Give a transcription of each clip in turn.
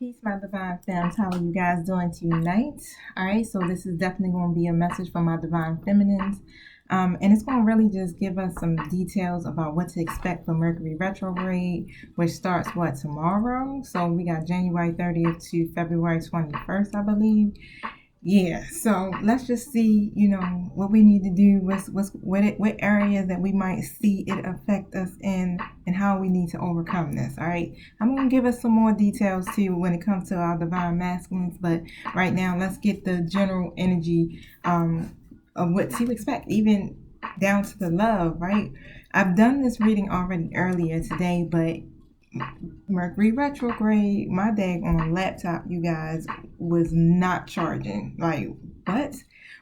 Peace, my divine fams. How are you guys doing tonight? All right, so this is definitely going to be a message from my divine feminines. And it's going to really just give us some details about what to expect for Mercury retrograde, which starts tomorrow. So we got January 30th to February 21st, I believe. Yeah, so let's just see, what we need to do, what areas that we might see it affect us in, and how we need to overcome this. All right, I'm gonna give us some more details too when it comes to our divine masculines, but right now let's get the general energy of what to expect, even down to the love. Right, I've done this reading already earlier today, but Mercury retrograde, my daggone laptop, you guys, was not charging. Like, what?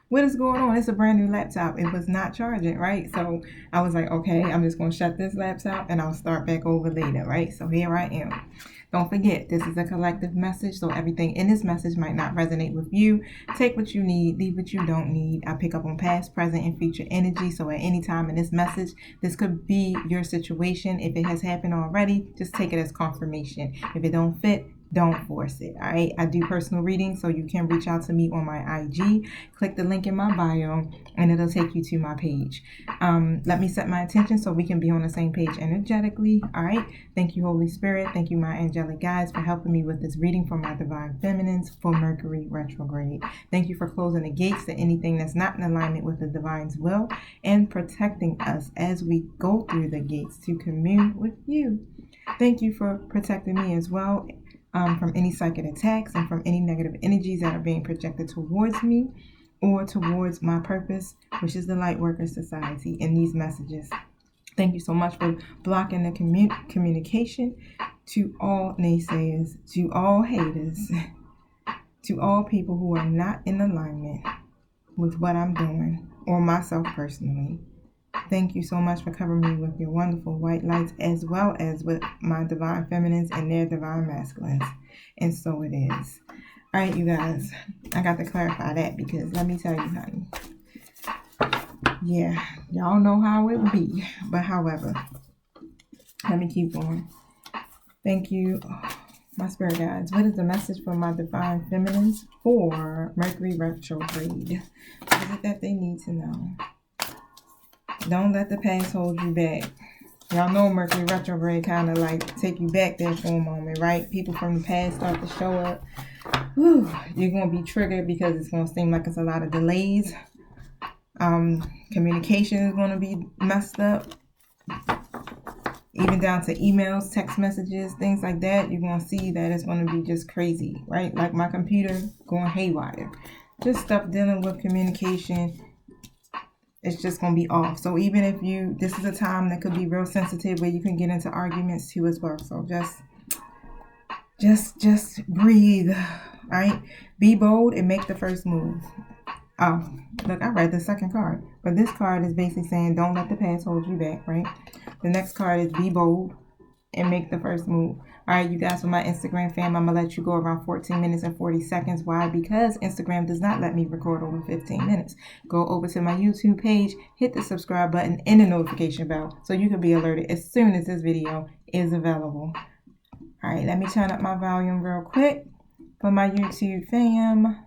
What is going on? It's a brand new laptop. It was not charging, right? So I was like, okay, I'm just going to shut this laptop and I'll start back over later, right? So here I am. Don't forget, this is a collective message, so everything in this message might not resonate with you. Take what you need, leave what you don't need. I pick up on past, present, and future energy, so at any time in this message, this could be your situation. If it has happened already, just take it as confirmation. If it don't fit, don't force it. All right, I do personal readings, so you can reach out to me on my IG. Click the link in my bio and it'll take you to my page. Let me set my intention so we can be on the same page energetically. All right, thank you, Holy Spirit. Thank you, my angelic guides, for helping me with this reading for my divine feminines for Mercury retrograde. Thank you for closing the gates to anything that's not in alignment with the divine's will and protecting us as we go through the gates to commune with you. Thank you for protecting me as well, from any psychic attacks and from any negative energies that are being projected towards me or towards my purpose, which is the Lightworker Society, in these messages. Thank you so much for blocking the communication to all naysayers, to all haters, to all people who are not in alignment with what I'm doing or myself personally. Thank you so much for covering me with your wonderful white lights, as well as with my divine feminines and their divine masculines. And so it is. All right, you guys, I got to clarify that because let me tell you, honey. Yeah, y'all know how it would be. But however, let me keep going. Thank you, my spirit guides. What is the message for my divine feminines for Mercury retrograde? What is it that they need to know? Don't let the past hold you back. Y'all know Mercury retrograde kind of like take you back there for a moment, right? People from the past start to show up. Whew, you're going to be triggered because it's going to seem like it's a lot of delays. Communication is going to be messed up. Even down to emails, text messages, things like that. You're going to see that it's going to be just crazy, right? Like my computer going haywire. Just stuff dealing with communication. It's just going to be off. So even if this is a time that could be real sensitive where you can get into arguments too as well. So just breathe, right? Be bold and make the first move. Oh, look, I read the second card. But this card is basically saying don't let the past hold you back, right? The next card is be bold and make the first move. All right, you guys, for my Instagram fam, I'm going to let you go around 14 minutes and 40 seconds. Why? Because Instagram does not let me record over 15 minutes. Go over to my YouTube page, hit the subscribe button and the notification bell so you can be alerted as soon as this video is available. All right, let me turn up my volume real quick for my YouTube fam.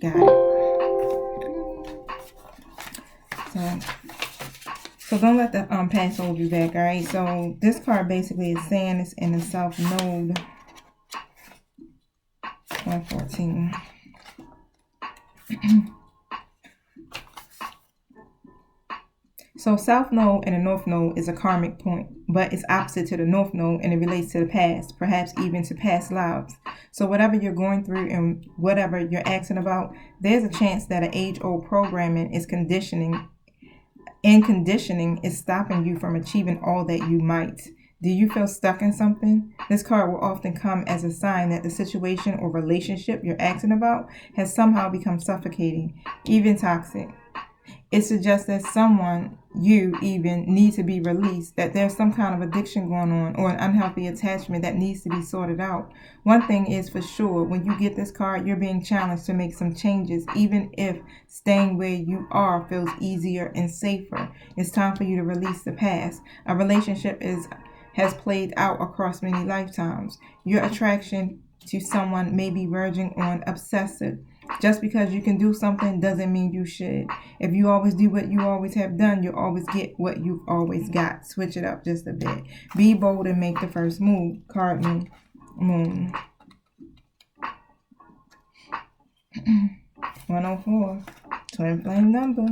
Got it. So don't let the past hold you back, all right? So this card basically is saying it's in the South Node 114. So South Node and the North Node is a karmic point, but it's opposite to the North Node and it relates to the past, perhaps even to past lives. So whatever you're going through and whatever you're asking about, there's a chance that an age-old programming is conditioning is stopping you from achieving all that you might. Do you feel stuck in something? This card will often come as a sign that the situation or relationship you're asking about has somehow become suffocating, even toxic. It suggests that someone you even need to be released, that there's some kind of addiction going on or an unhealthy attachment that needs to be sorted out. One thing is for sure, when you get this card, you're being challenged to make some changes, even if staying where you are feels easier and safer. It's time for you to release the past. A relationship is has played out across many lifetimes. Your attraction to someone may be verging on obsessive. Just because you can do something doesn't mean you should. If you always do what you always have done, you'll always get what you've always got. Switch it up just a bit. Be bold and make the first move. Cardinal Moon. 104. Twin flame number.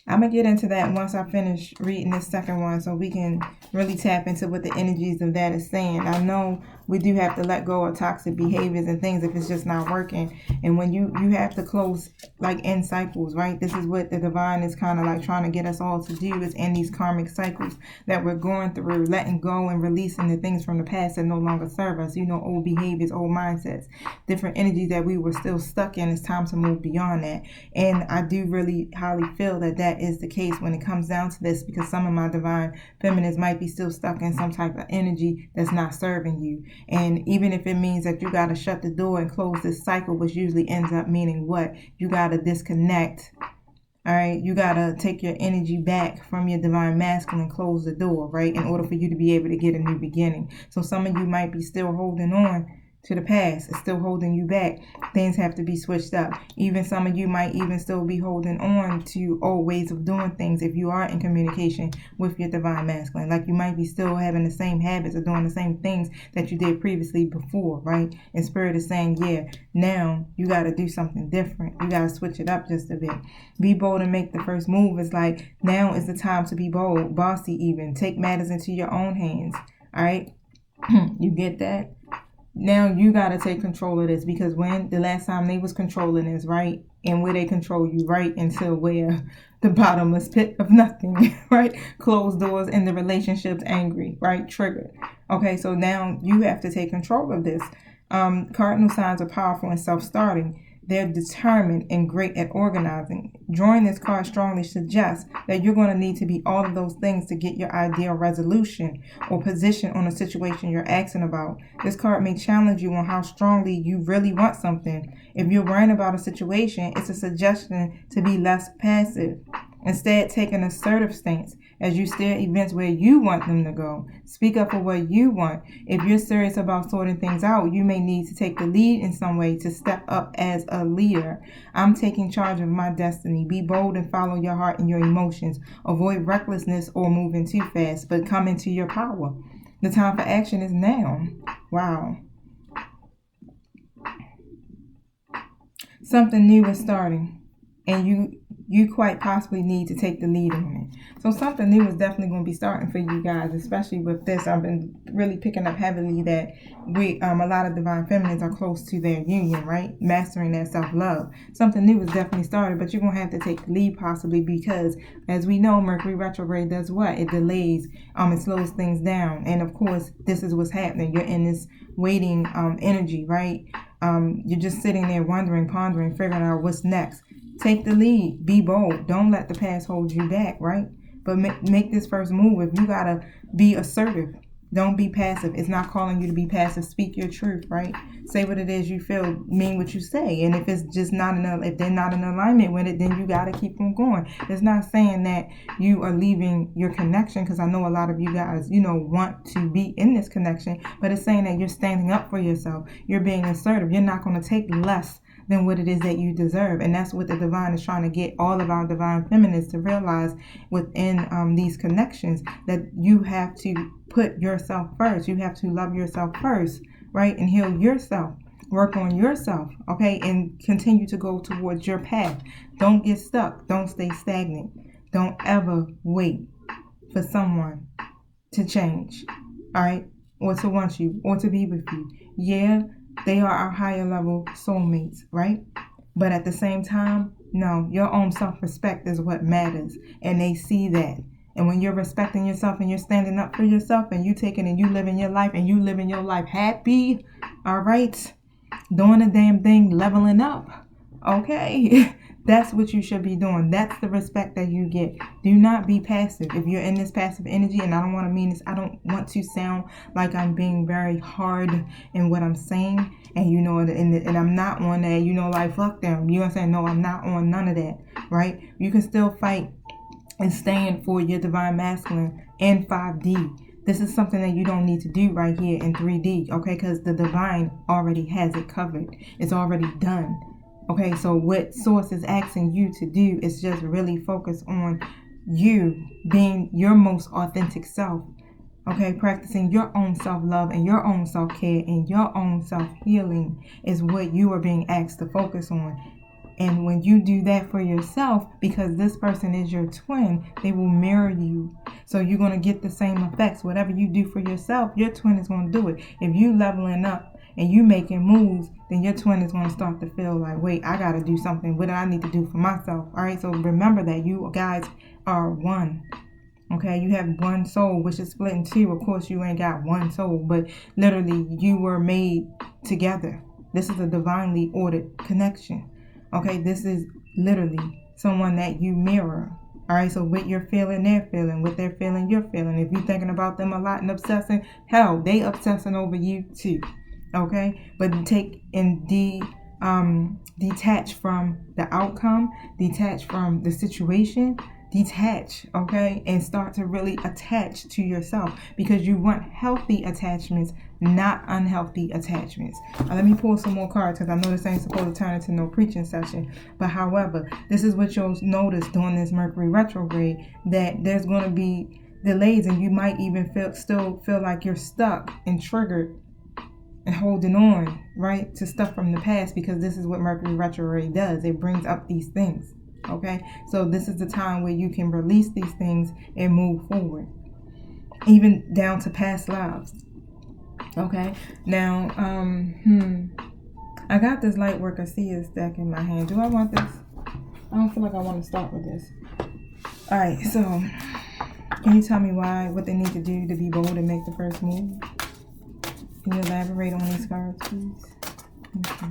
I'm going to get into that once I finish reading this second one so we can really tap into what the energies of that is saying. I know we do have to let go of toxic behaviors and things if it's just not working. And when you have to close like end cycles, right? This is what the divine is kind of like trying to get us all to do, is end these karmic cycles that we're going through, letting go and releasing the things from the past that no longer serve us. You know, old behaviors, old mindsets, different energies that we were still stuck in. It's time to move beyond that. And I do really highly feel that that is the case when it comes down to this, because some of my divine feminines might be still stuck in some type of energy that's not serving you. And even if it means that you got to shut the door and close this cycle, which usually ends up meaning what? You got to disconnect. All right. You got to take your energy back from your divine masculine, close the door, right? In order for you to be able to get a new beginning. So some of you might be still holding on to the past. It's still holding you back. Things have to be switched up. Even some of you might even still be holding on to old ways of doing things if you are in communication with your divine masculine. Like you might be still having the same habits or doing the same things that you did previously before, right? And Spirit is saying, yeah, now you got to do something different. You got to switch it up just a bit. Be bold and make the first move. It's like now is the time to be bold, bossy even. Take matters into your own hands. All right? You get that? Now you got to take control of this, because when the last time they was controlling this, right? And where they control you right into where the bottomless pit of nothing, right? Closed doors in the relationships, angry, right? Triggered. Okay, so now you have to take control of this. Cardinal signs are powerful and self-starting. They're determined and great at organizing. Drawing this card strongly suggests that you're going to need to be all of those things to get your ideal resolution or position on a situation you're asking about. This card may challenge you on how strongly you really want something. If you're worrying about a situation, it's a suggestion to be less passive. Instead, take an assertive stance as you steer events where you want them to go. Speak up for what you want. If you're serious about sorting things out, you may need to take the lead in some way to step up as a leader. I'm taking charge of my destiny. Be bold and follow your heart and your emotions. Avoid recklessness or moving too fast, but come into your power. The time for action is now. Wow. Something new is starting, and you quite possibly need to take the lead on it. So something new is definitely going to be starting for you guys, especially with this. I've been really picking up heavily that a lot of divine feminines are close to their union, right? Mastering that self-love. Something new is definitely started, but you're going to have to take the lead possibly, because as we know, Mercury retrograde does what? It delays, it slows things down. And of course, this is what's happening. You're in this waiting energy, right? You're just sitting there wondering, pondering, figuring out what's next. Take the lead. Be bold. Don't let the past hold you back, right? But make this first move. If you got to be assertive, don't be passive. It's not calling you to be passive. Speak your truth, right? Say what it is you feel. Mean what you say. And if it's just not if they're not in alignment with it, then you got to keep them going. It's not saying that you are leaving your connection, because I know a lot of you guys, want to be in this connection, but it's saying that you're standing up for yourself. You're being assertive. You're not going to take less than what it is that you deserve. And that's what the divine is trying to get all of our divine feminines to realize within these connections, that you have to put yourself first. You have to love yourself first, right? And heal yourself. Work on yourself, okay? And continue to go towards your path. Don't get stuck. Don't stay stagnant. Don't ever wait for someone to change, all right? Or to want you, or to be with you. Yeah, they are our higher level soulmates, right? But at the same time, no, your own self-respect is what matters. And they see that. And when you're respecting yourself and you're standing up for yourself and you taking and you living your life and you living your life happy, all right, doing a damn thing, leveling up, okay? That's what you should be doing. That's the respect that you get. Do not be passive. If you're in this passive energy, and I don't want to mean this, I don't want to sound like I'm being very hard in what I'm saying. And and I'm not on that, like, fuck them. You know what I'm saying? No, I'm not on none of that, right? You can still fight and staying for your divine masculine in 5D. This is something that you don't need to do right here in 3D, okay? Because the divine already has it covered. It's already done, okay? So what Source is asking you to do is just really focus on you being your most authentic self, okay? Practicing your own self-love and your own self-care and your own self-healing is what you are being asked to focus on. And when you do that for yourself, because this person is your twin, they will mirror you. So you're going to get the same effects. Whatever you do for yourself, your twin is going to do it. If you leveling up and you making moves, then your twin is going to start to feel like, wait, I got to do something. What do I need to do for myself? All right. So remember that you guys are one. Okay. You have one soul, which is split in two. Of course, you ain't got one soul, but literally you were made together. This is a divinely ordered connection. Okay, this is literally someone that you mirror. All right, so what you're feeling, they're feeling. What they're feeling, you're feeling. If you're thinking about them a lot and obsessing, hell, they obsessing over you too. Okay, but take and detach from the outcome, detach from the situation, detach, okay, and start to really attach to yourself, because you want healthy attachments, not unhealthy attachments. Let me pull some more cards, because I know this ain't supposed to turn into no preaching session, but however, this is what you'll notice during this Mercury retrograde, that there's going to be delays, and you might even still feel like you're stuck and triggered and holding on, right, to stuff from the past, because this is what Mercury retrograde does. It brings up these things. Okay, so this is the time where you can release these things and move forward, even down to past lives. Okay, now I got this light worker seer stack in my hand. Do I want this? I don't feel like I want to start with this. All right, so can you tell me what they need to do to be bold and make the first move? Can you elaborate on these cards, please? Okay.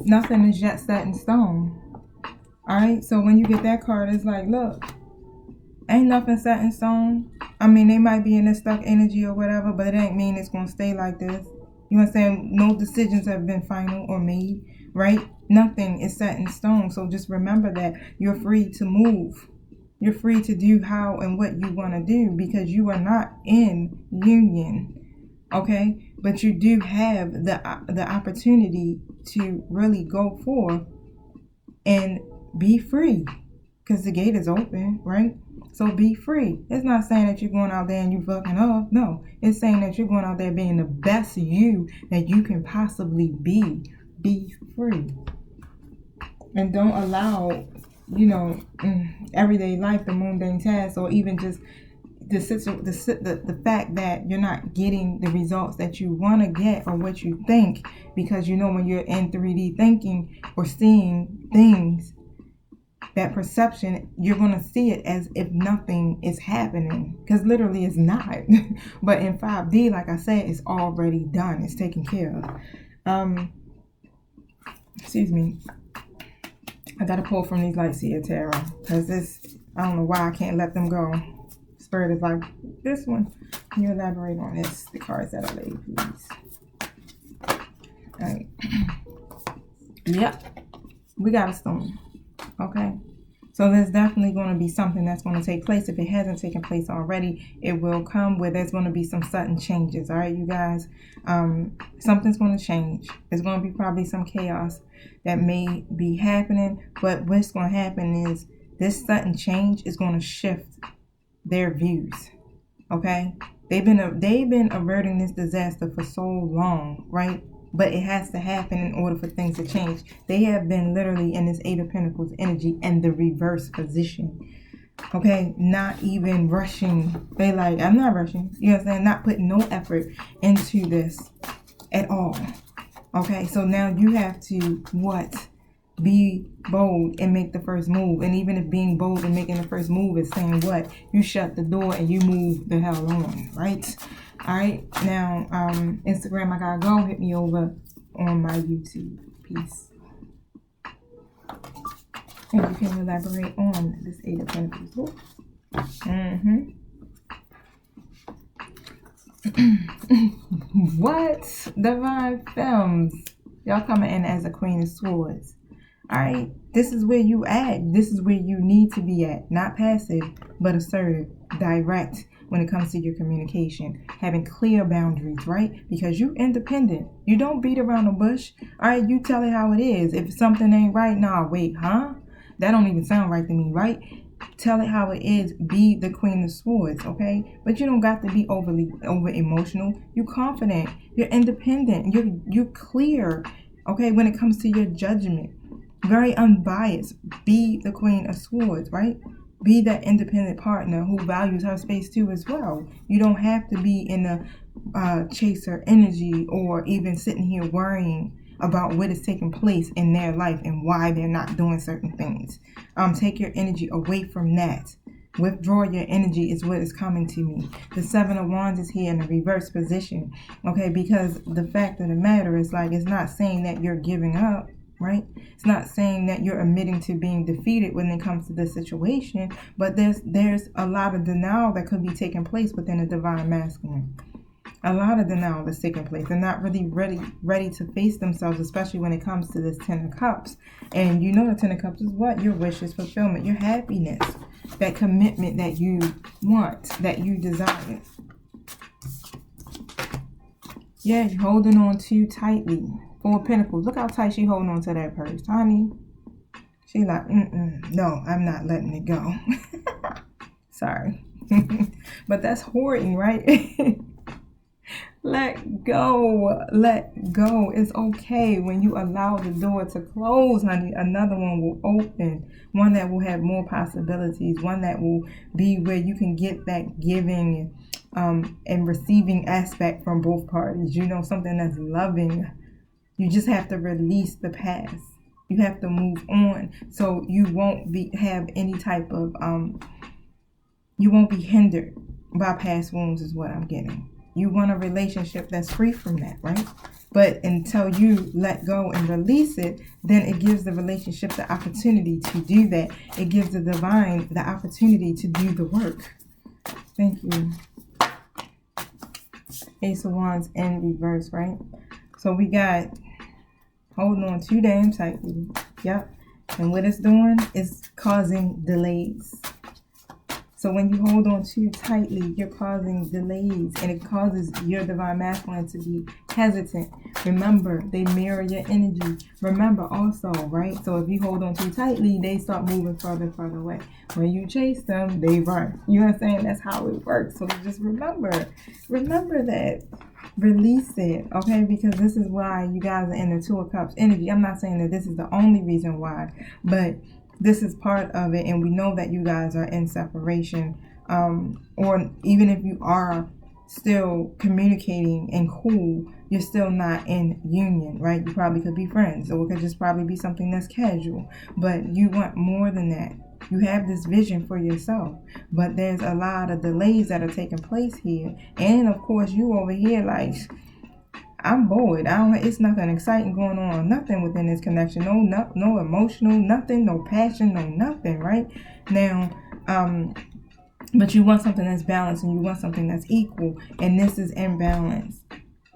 Nothing is yet set in stone. All right, so when you get that card, it's like, look, ain't nothing set in stone. I mean, they might be in this stuck energy or whatever, but it ain't mean it's gonna stay like this. You know what I'm saying? No decisions have been final or made, right? Nothing is set in stone. So just remember that you're free to move. You're free to do how and what you want to do, because you are not in union, okay? But you do have the opportunity to really go forth and be free, because the gate is open, right? So be free. It's not saying that you're going out there and you fucking up. No, it's saying that you're going out there being the best you that you can possibly be. Be free. And don't allow, everyday life, the mundane tasks, or even just the fact that you're not getting the results that you want to get or what you think, because when you're in 3D thinking or seeing things, that perception, you're going to see it as if nothing is happening, because literally it's not. But in 5D, like I said, it's already done. It's taken care of. Excuse me. I got to pull from these Light Seer Tarot, because I don't know why I can't let them go. Spirit is like, this one. Can you elaborate on this? The cards that I laid, please. All right. Yep. We got a stone. Okay. So there's definitely going to be something that's going to take place. If it hasn't taken place already, it will come, where there's going to be some sudden changes. All right, you guys. Something's going to change. There's going to be probably some chaos that may be happening. But what's going to happen is this sudden change is going to shift their views. Okay, they've been averting this disaster for so long, right? But it has to happen in order for things to change. They have been literally in this Eight of Pentacles energy in the reverse position. Okay, not even rushing. They like, I'm not rushing. You know what I'm saying? Not putting no effort into this at all. Okay, so now you have to be bold and make the first move. And even if being bold and making the first move is saying you shut the door and you move the hell on, right? All right, now Instagram, I gotta go. Hit me over on my YouTube. Peace. And you can elaborate on this Eight of Pentacles. What? Divine Films. Y'all coming in as a Queen of Swords. Alright? This is where you at. This is where you need to be at. Not passive, but assertive. Direct when it comes to your communication. Having clear boundaries, right? Because you independent. You don't beat around the bush. Alright? You tell it how it is. If something ain't right, nah, wait, huh? That don't even sound right to me, right? Tell it how it is. Be the Queen of Swords, okay? But you don't got to be over emotional. You're confident. You're independent. You're clear, okay? When it comes to your judgment, very unbiased. Be the Queen of Swords, right? Be that independent partner who values her space too as well. You don't have to be in a chaser energy or even sitting here worrying about what is taking place in their life and why they're not doing certain things. Take your energy away from that. Withdraw your energy is what is coming to me. The Seven of Wands is here in a reverse position, okay? Because the fact of the matter is, like, it's not saying that you're giving up, right? It's not saying that you're admitting to being defeated when it comes to this situation, but there's a lot of denial that could be taking place within a divine masculine. A lot of denial is taking place. They're not really ready to face themselves, especially when it comes to this Ten of Cups. And you know the Ten of Cups is what? Your wishes, fulfillment, your happiness, that commitment that you want, that you desire. Yeah, you're holding on too tightly. Four of Pentacles. Look how tight she holding on to that purse, honey. She like, no, I'm not letting it go. Sorry. But that's hoarding, right? Let go. Let go. It's okay when you allow the door to close, honey. Another one will open. One that will have more possibilities. One that will be where you can get that giving and receiving aspect from both parties. You know, something that's loving. You just have to release the past. You have to move on. So you won't have any type of, you won't be hindered by past wounds is what I'm getting. You want a relationship that's free from that, right? But until you let go and release it, then it gives the relationship the opportunity to do that. It gives the divine the opportunity to do the work. Thank you. Ace of Wands in reverse, right? So we got holding on too damn tightly. Yep. And what it's doing is causing delays. So when you hold on too tightly, you're causing delays, and it causes your divine masculine to be hesitant. Remember, they mirror your energy. Remember also, right? So if you hold on too tightly, they start moving further and further away. When you chase them, they run. You know what I'm saying? That's how it works. So just remember that. Release it, okay? Because this is why you guys are in the Two of Cups energy. I'm not saying that this is the only reason why, but this is part of it, and we know that you guys are in separation, or even if you are still communicating and cool, you're still not in union, right? You probably could be friends, or it could just probably be something that's casual, but you want more than that. You have this vision for yourself, but there's a lot of delays that are taking place here, and of course you over here like, I'm bored. It's nothing exciting going on. Nothing within this connection. No emotional, nothing, no passion, no nothing, right? Now, but you want something that's balanced, and you want something that's equal, and this is imbalance,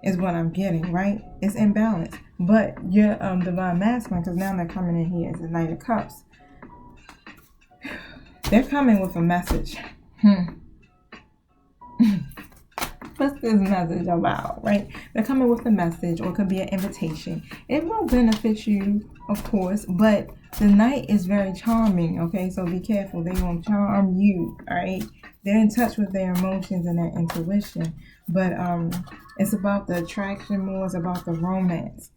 is what I'm getting, right? It's imbalance. But your divine masculine, because now they're coming in here as the Knight of Cups. They're coming with a message. What's this message about, right? They're coming with a message, or it could be an invitation. It will benefit you, of course, but the Knight is very charming, okay? So be careful. They won't charm you, all right? They're in touch with their emotions and their intuition, but it's about the attraction more. It's about the romance.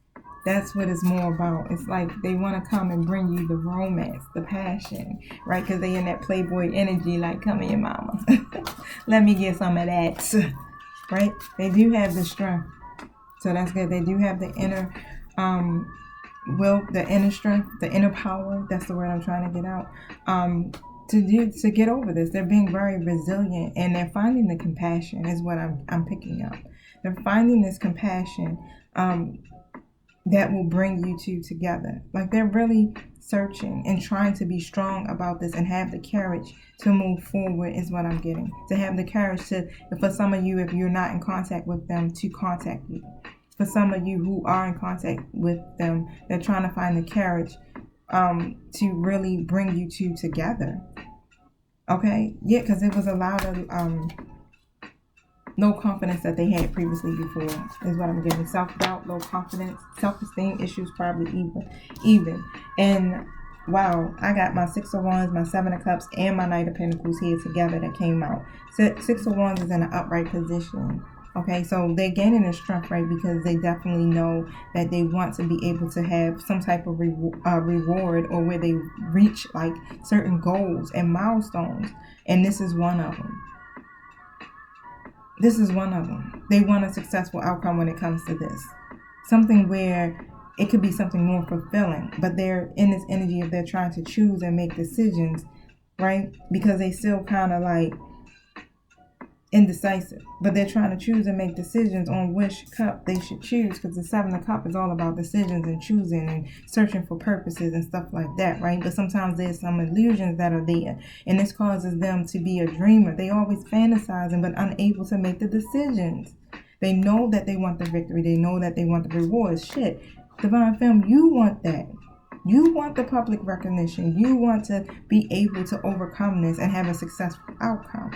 That's what it's more about. It's like they want to come and bring you the romance, the passion, right? Because they in that playboy energy, like, come here, mama. Let me get some of that. Right? They do have the strength. So that's good. They do have the inner will, the inner strength, the inner power. That's the word I'm trying to get out. To get over this. They're being very resilient, and they're finding the compassion is what I'm picking up. They're finding this compassion. that will bring you two together. Like, they're really searching and trying to be strong about this and have the courage to move forward is what I'm getting. To have the courage to, for some of you, if you're not in contact with them, to contact you. For some of you who are in contact with them, they're trying to find the courage to really bring you two together. Okay? Yeah, because it was a lot of low confidence that they had previously before is what I'm getting. Self-doubt, low confidence, self-esteem issues probably even. And wow, I got my Six of Wands, my Seven of Cups, and my Knight of Pentacles here together that came out. Six of Wands is in an upright position. Okay, so they're gaining their strength, right? Because they definitely know that they want to be able to have some type of reward, or where they reach like certain goals and milestones. And this is one of them. This is one of them. They want a successful outcome when it comes to this. Something where it could be something more fulfilling, but they're in this energy of they're trying to choose and make decisions, right? Because they still kind of like indecisive, but they're trying to choose and make decisions on which cup they should choose, because the Seven of Cups is all about decisions and choosing and searching for purposes and stuff like that, right? But sometimes there's some illusions that are there, and this causes them to be a dreamer. They always fantasizing but unable to make the decisions. They know that they want the victory. They know that they want the rewards. Shit, Divine Femme, you want that. You want the public recognition. You want to be able to overcome this and have a successful outcome.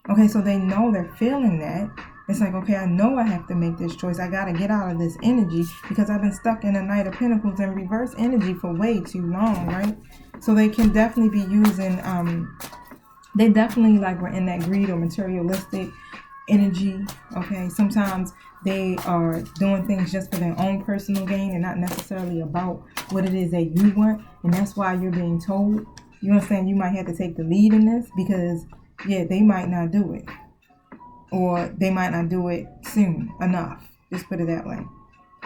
Okay, so they know they're feeling that. It's like, okay, I know I have to make this choice. I got to get out of this energy because I've been stuck in a Knight of Pentacles and reverse energy for way too long, right? So they can definitely be using, they definitely like were in that greed or materialistic energy, okay? Sometimes they are doing things just for their own personal gain and not necessarily about what it is that you want. And that's why you're being told, you understand, you might have to take the lead in this because yeah, they might not do it, or they might not do it soon enough. Just put it that way.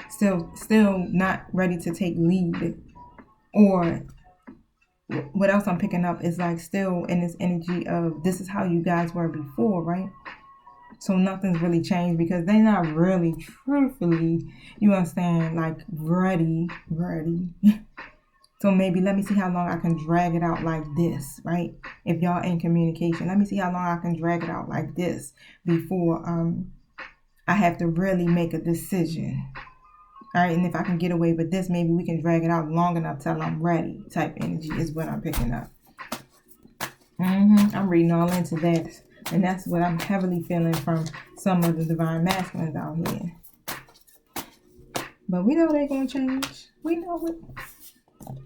Still not ready to take lead. Or what else I'm picking up is like still in this energy of this is how you guys were before, right? So nothing's really changed because they're not really, truthfully, you understand, like ready. So maybe let me see how long I can drag it out like this, right? If y'all in communication, let me see how long I can drag it out like this before I have to really make a decision. All right, and if I can get away with this, maybe we can drag it out long enough till I'm ready type energy is what I'm picking up. I'm reading all into that. And that's what I'm heavily feeling from some of the divine masculines out here. But we know they're going to change. We know it.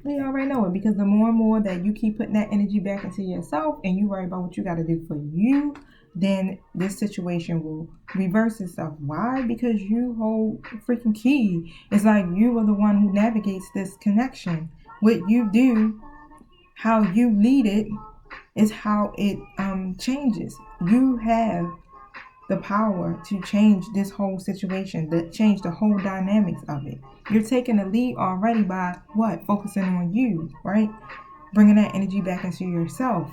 We already know it, because the more and more that you keep putting that energy back into yourself and you worry about what you got to do for you, then this situation will reverse itself. Why? Because you hold the freaking key. It's like you are the one who navigates this connection. What you do, how you lead it, is how it changes. You have the power to change this whole situation, to change the whole dynamics of it. You're taking the lead already by what? Focusing on you, right? Bringing that energy back into yourself.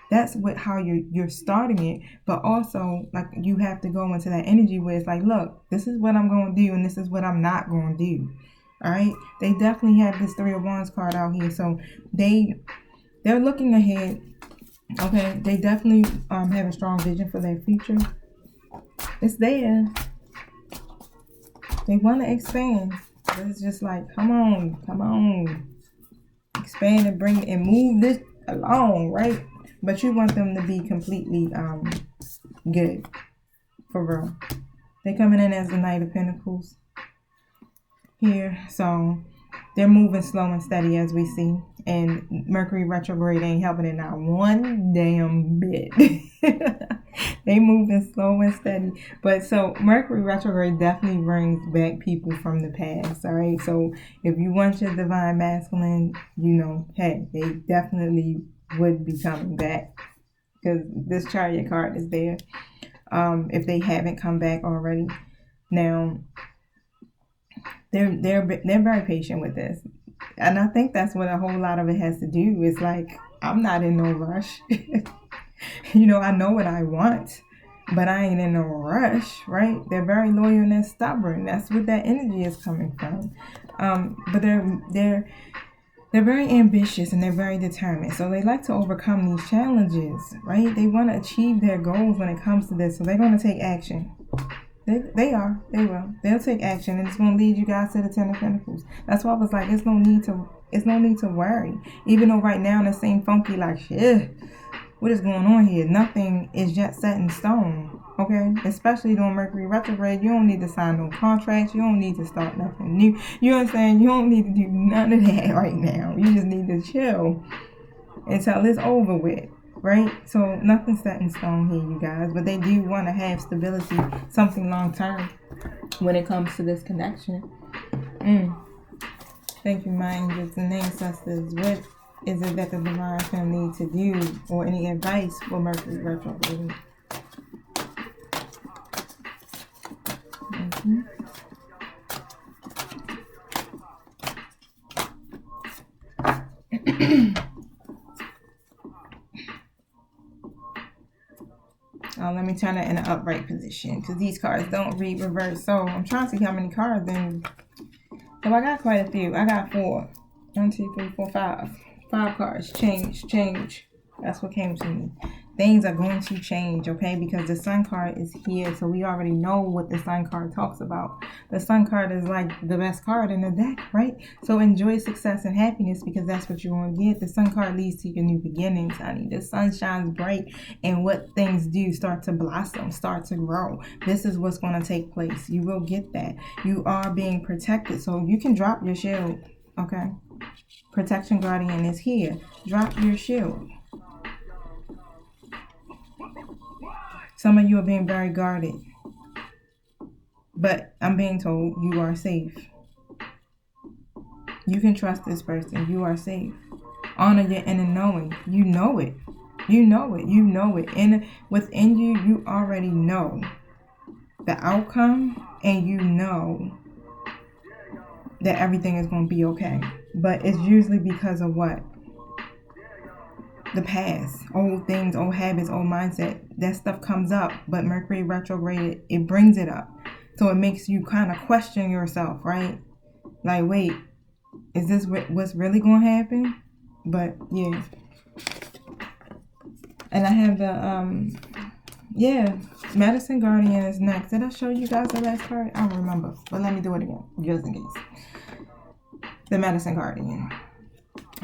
That's how you're starting it. But also, like, you have to go into that energy where it's like, look, this is what I'm going to do and this is what I'm not going to do. All right? They definitely have this Three of Wands card out here. So they're looking ahead. Okay? They definitely have a strong vision for their future. It's there. They want to expand. But it's just like, come on. Expand and bring and move this along, right? But you want them to be completely good. For real. They're coming in as the Knight of Pentacles here. So they're moving slow and steady, as we see. And Mercury retrograde ain't helping it not one damn bit. They moving slow and steady. But so Mercury retrograde definitely brings back people from the past. All right. So if you want your divine masculine, you know, hey, they definitely would be coming back, because this Chariot card is there. If they haven't come back already. Now they're very patient with this. And I think that's what a whole lot of it has to do. It's like, I'm not in no rush. You know, I know what I want, but I ain't in no rush, right? They're very loyal and they're stubborn. That's what that energy is coming from. But they're very ambitious and they're very determined. So they like to overcome these challenges, right? They want to achieve their goals when it comes to this. So they're going to take action. They will. They'll take action, and it's going to lead you guys to the Ten of Pentacles. That's why I was like, it's no need to worry. Even though right now it seems funky, like shit. What is going on here? Nothing is yet set in stone. Okay, especially during Mercury retrograde, you don't need to sign no contracts. You don't need to start nothing new. You know what I'm saying? You don't need to do none of that right now. You just need to chill until it's over with. Right? So nothing's set in stone here, you guys. But they do want to have stability, something long term when it comes to this connection. Thank you, my angels and ancestors. What is it that the divine family need to do, or any advice for Mercury retrograde? Let me turn it in an upright position because these cards don't read reverse. So I'm trying to see how many cards then. So I got quite a few. I got 4. 1, 2, 3, 4, 5. 5 cards. Change. That's what came to me. Things are going to change, okay? Because the Sun card is here, so we already know what the Sun card talks about. The Sun card is like the best card in the deck, right? So enjoy success and happiness because that's what you want to get. The Sun card leads to your new beginnings, honey. The sun shines bright, and what things do start to blossom, start to grow. This is what's going to take place. You will get that. You are being protected, so you can drop your shield, okay? Protection Guardian is here. Drop your shield. Some of you are being very guarded. But I'm being told you are safe. You can trust this person. You are safe. Honor your inner knowing. You know it. You know it. You know it. And within you, you already know the outcome. And you know that everything is going to be okay. But it's usually because of what? The past, old things, old habits, old mindset. That stuff comes up, but Mercury retrograde, it brings it up. So it makes you kind of question yourself, right? Like, wait, is this what's really going to happen? But yeah. And I have the, Medicine Guardian is next. Did I show you guys the last card? I don't remember, but let me do it again, just in case. The Medicine Guardian.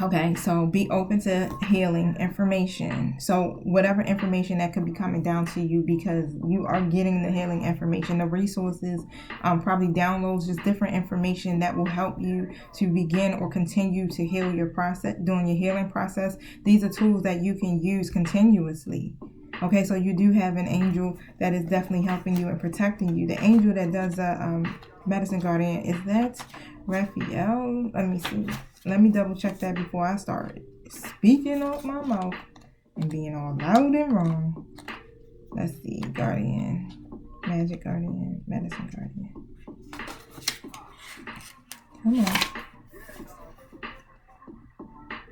Okay, so be open to healing information. So whatever information that could be coming down to you, because you are getting the healing information, the resources, probably downloads, just different information that will help you to begin or continue to heal your process, during your healing process. These are tools that you can use continuously. Okay, so you do have an angel that is definitely helping you and protecting you. The angel that does the Medicine Guardian, is that Raphael? Let me see. Let me double check that before I start speaking off my mouth and being all loud and wrong. Let's see. Guardian. Magic Guardian. Medicine Guardian. Come on.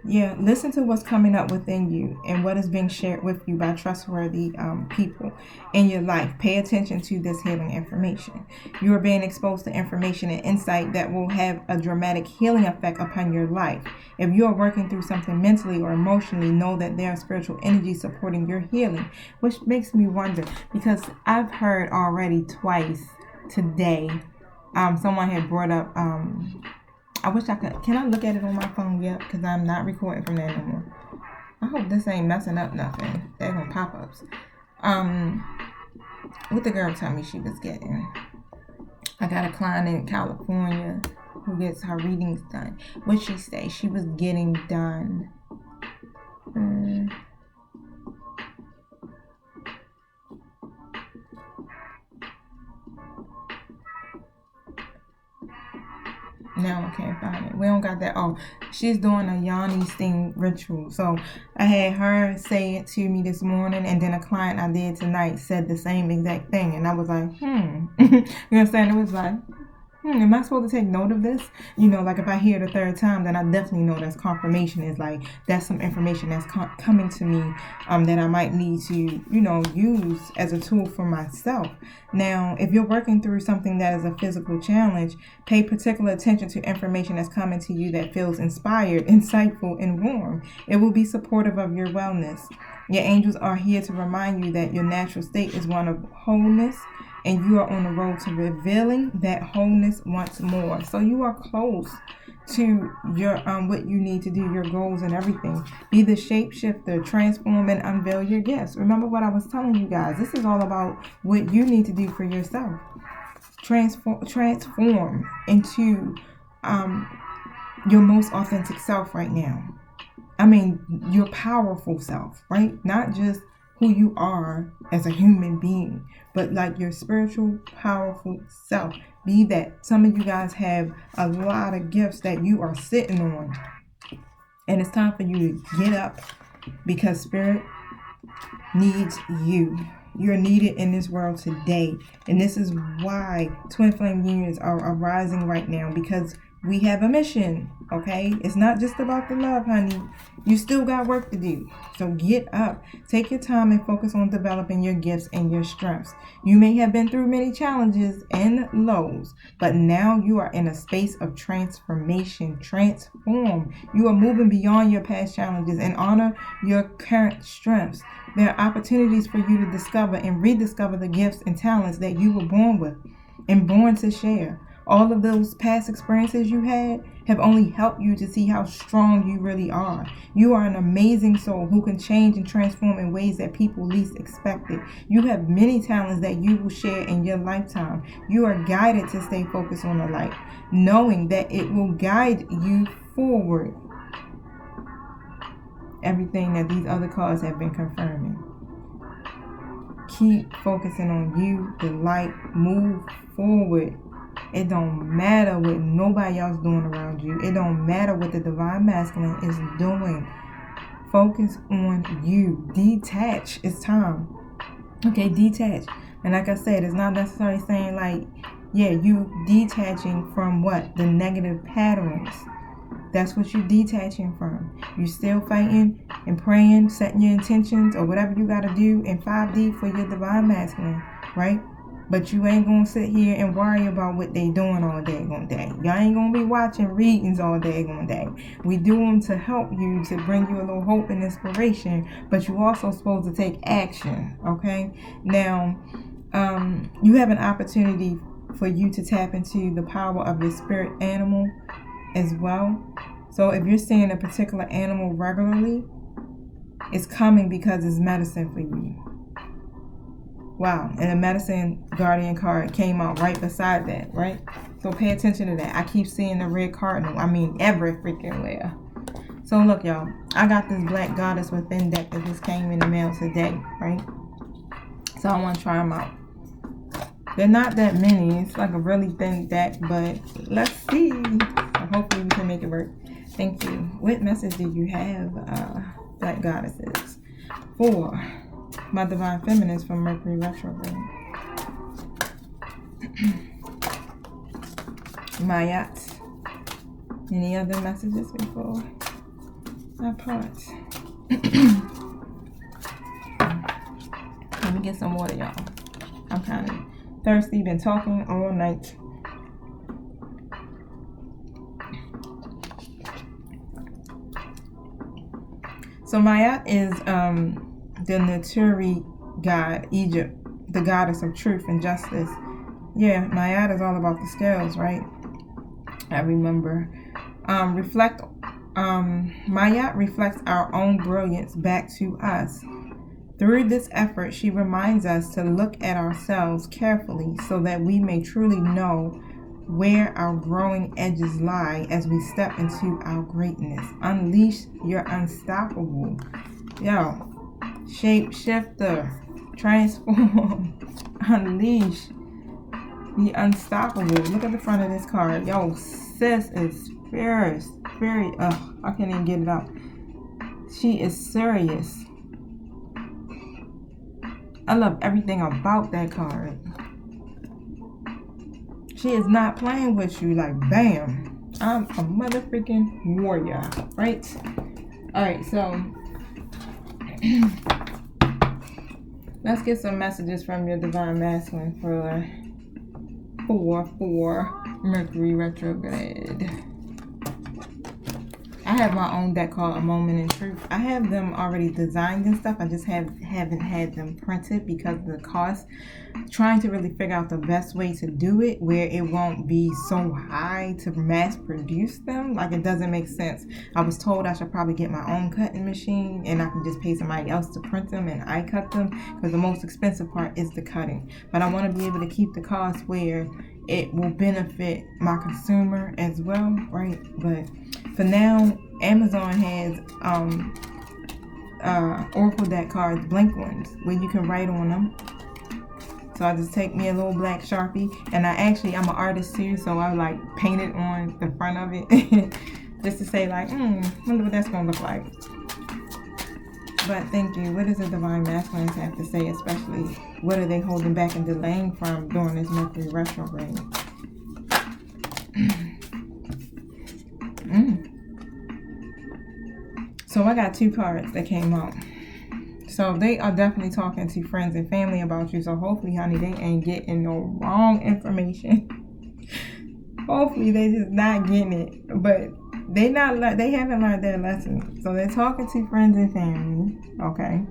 Yeah, listen to what's coming up within you and what is being shared with you by trustworthy people in your life. Pay attention to this healing information. You are being exposed to information and insight that will have a dramatic healing effect upon your life. If you are working through something mentally or emotionally, know that there are spiritual energies supporting your healing, which makes me wonder, because I've heard already twice today, someone had brought up, I wish I could. Can I look at it on my phone yet? Because I'm not recording from that anymore. I hope this ain't messing up nothing. They're gonna pop-ups. What the girl told me she was getting. I got a client in California who gets her readings done. What'd she say? She was getting done. Now I can't find it. We don't got that. Oh, she's doing a Yanni sting ritual. So I had her say it to me this morning, and then a client I did tonight said the same exact thing, and I was like, You know what I'm saying? It was like, am I supposed to take note of this? You know, like if I hear it a third time, then I definitely know that's confirmation. Is like, that's some information that's coming to me that I might need to, you know, use as a tool for myself. Now, if you're working through something that is a physical challenge, pay particular attention to information that's coming to you that feels inspired, insightful, and warm. It will be supportive of your wellness. Your angels are here to remind you that your natural state is one of wholeness, and you are on the road to revealing that wholeness once more. So you are close to your what you need to do, your goals and everything. Be the shapeshifter, transform and unveil your gifts. Remember what I was telling you guys. This is all about what you need to do for yourself. Transform into your most authentic self right now. I mean, your powerful self, right? Not just who you are as a human being, but like your spiritual, powerful self. Be that. Some of you guys have a lot of gifts that you are sitting on. And it's time for you to get up, because spirit needs you. You're needed in this world today. And this is why twin flame unions are arising right now, because we have a mission, okay? It's not just about the love, honey. You still got work to do. So get up. Take your time and focus on developing your gifts and your strengths. You may have been through many challenges and lows, but now you are in a space of transformation. Transform. You are moving beyond your past challenges and honor your current strengths. There are opportunities for you to discover and rediscover the gifts and talents that you were born with and born to share. All of those past experiences you had have only helped you to see how strong you really are. You are an amazing soul who can change and transform in ways that people least expected. You have many talents that you will share in your lifetime. You are guided to stay focused on the light, knowing that it will guide you forward. Everything that these other cards have been confirming. Keep focusing on you, the light. Move forward. It don't matter what nobody else doing around you. It don't matter what the divine masculine is doing. Focus on you. Detach. It's time. Okay, detach. And like I said, it's not necessarily saying like, yeah, you detaching from what? The negative patterns. That's what you're detaching from. You're still fighting and praying, setting your intentions or whatever you got to do in 5D for your divine masculine, right? But you ain't going to sit here and worry about what they doing all day. Y'all ain't going to be watching readings all day. We do them to help you, to bring you a little hope and inspiration. But you also supposed to take action, okay? Now, you have an opportunity for you to tap into the power of your spirit animal as well. So if you're seeing a particular animal regularly, it's coming because it's medicine for you. Wow, and the medicine guardian card came out right beside that, right? So pay attention to that. I keep seeing the red cardinal. I mean, every freaking where. So look, y'all. I got this Black Goddess Within deck that just came in the mail today, right? So I want to try them out. They're not that many. It's like a really thin deck, but let's see. So hopefully we can make it work. Thank you. What message did you have, Black Goddesses, for my divine feminines from Mercury Retrograde? Mayat. Any other messages before I part? Let me get some water, y'all. I'm kind of thirsty. Been talking all night. So Mayat is the Mercury god, Egypt, the goddess of truth and justice. Yeah, Mayat is all about the scales, right? I remember. Mayat reflects our own brilliance back to us. Through this effort, she reminds us to look at ourselves carefully so that we may truly know where our growing edges lie as we step into our greatness. Unleash your unstoppable. Yo, shapeshifter, transform, unleash the unstoppable. Look at the front of this card. Yo, sis is fierce, very, I can't even get it out. She is serious. I love everything about that card. She is not playing with you. Like, bam, I'm a motherfucking warrior, right? All right, so let's get some messages from your divine masculine for Mercury retrograde. I have my own deck called A Moment in Truth. I have them already designed and stuff. I just haven't had them printed because of the cost. Trying to really figure out the best way to do it where it won't be so high to mass produce them. Like, it doesn't make sense. I was told I should probably get my own cutting machine and I can just pay somebody else to print them and I cut them, because the most expensive part is the cutting. But I want to be able to keep the cost where it will benefit my consumer as well, right? But for now, Amazon has Oracle deck cards, blank ones, where you can write on them. So I just take me a little black Sharpie, and I'm an artist too, so I like paint it on the front of it just to say like, wonder what that's gonna look like. But thank you. What does the divine masculine have to say, especially what are they holding back and delaying from during this Mercury retrograde? So I got two cards that came out. So they are definitely talking to friends and family about you. So hopefully, honey, they ain't getting no wrong information. Hopefully they just not getting it. But they haven't learned their lesson. So they're talking to friends and family, okay?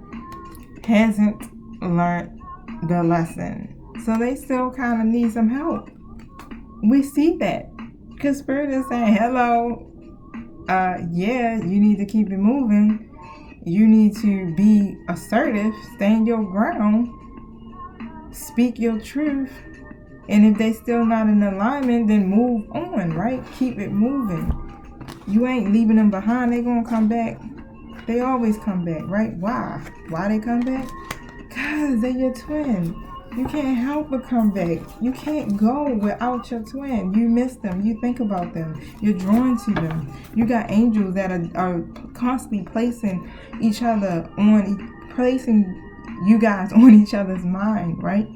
Hasn't learned the lesson. So they still kind of need some help. We see that. Because Spirit is saying, hello, yeah, you need to keep it moving. You need to be assertive, stand your ground, speak your truth. And if they still not in alignment, then move on, right? Keep it moving. You ain't leaving them behind. They gonna come back. They always come back, right? Why? Why they come back? Because they're your twin. You can't help but come back. You can't go without your twin. You miss them. You think about them. You're drawn to them. You got angels that are constantly placing you guys on each other's mind, right?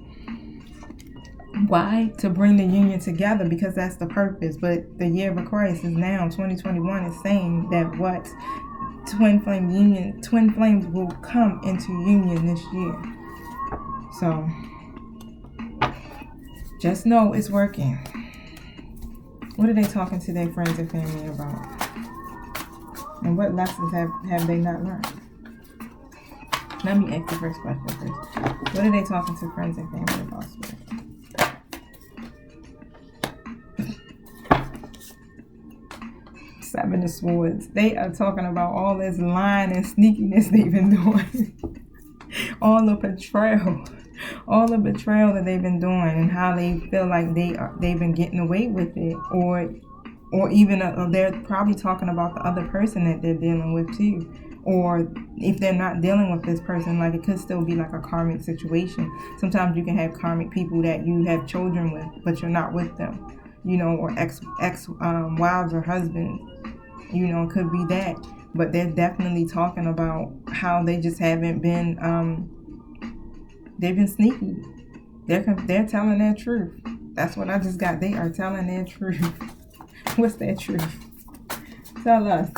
Why? To bring the union together, because that's the purpose. But the year of Aquarius is now 2021 is saying that what twin flames will come into union this year. So just know it's working. What are they talking to their friends and family about? And what lessons have they not learned? Let me ask the first question first. What are they talking to friends and family about? Seven of Swords. They are talking about all this lying and sneakiness they've been doing. all the betrayal that they've been doing, and how they feel like they've been getting away with it, or even they're probably talking about the other person that they're dealing with too. Or if they're not dealing with this person, like it could still be like a karmic situation. Sometimes you can have karmic people that you have children with, but you're not with them, or ex wives or husbands, it could be that. But they're definitely talking about how they just haven't been, they've been sneaky. They're telling their truth. That's what I just got. They are telling their truth. What's their truth? Tell us.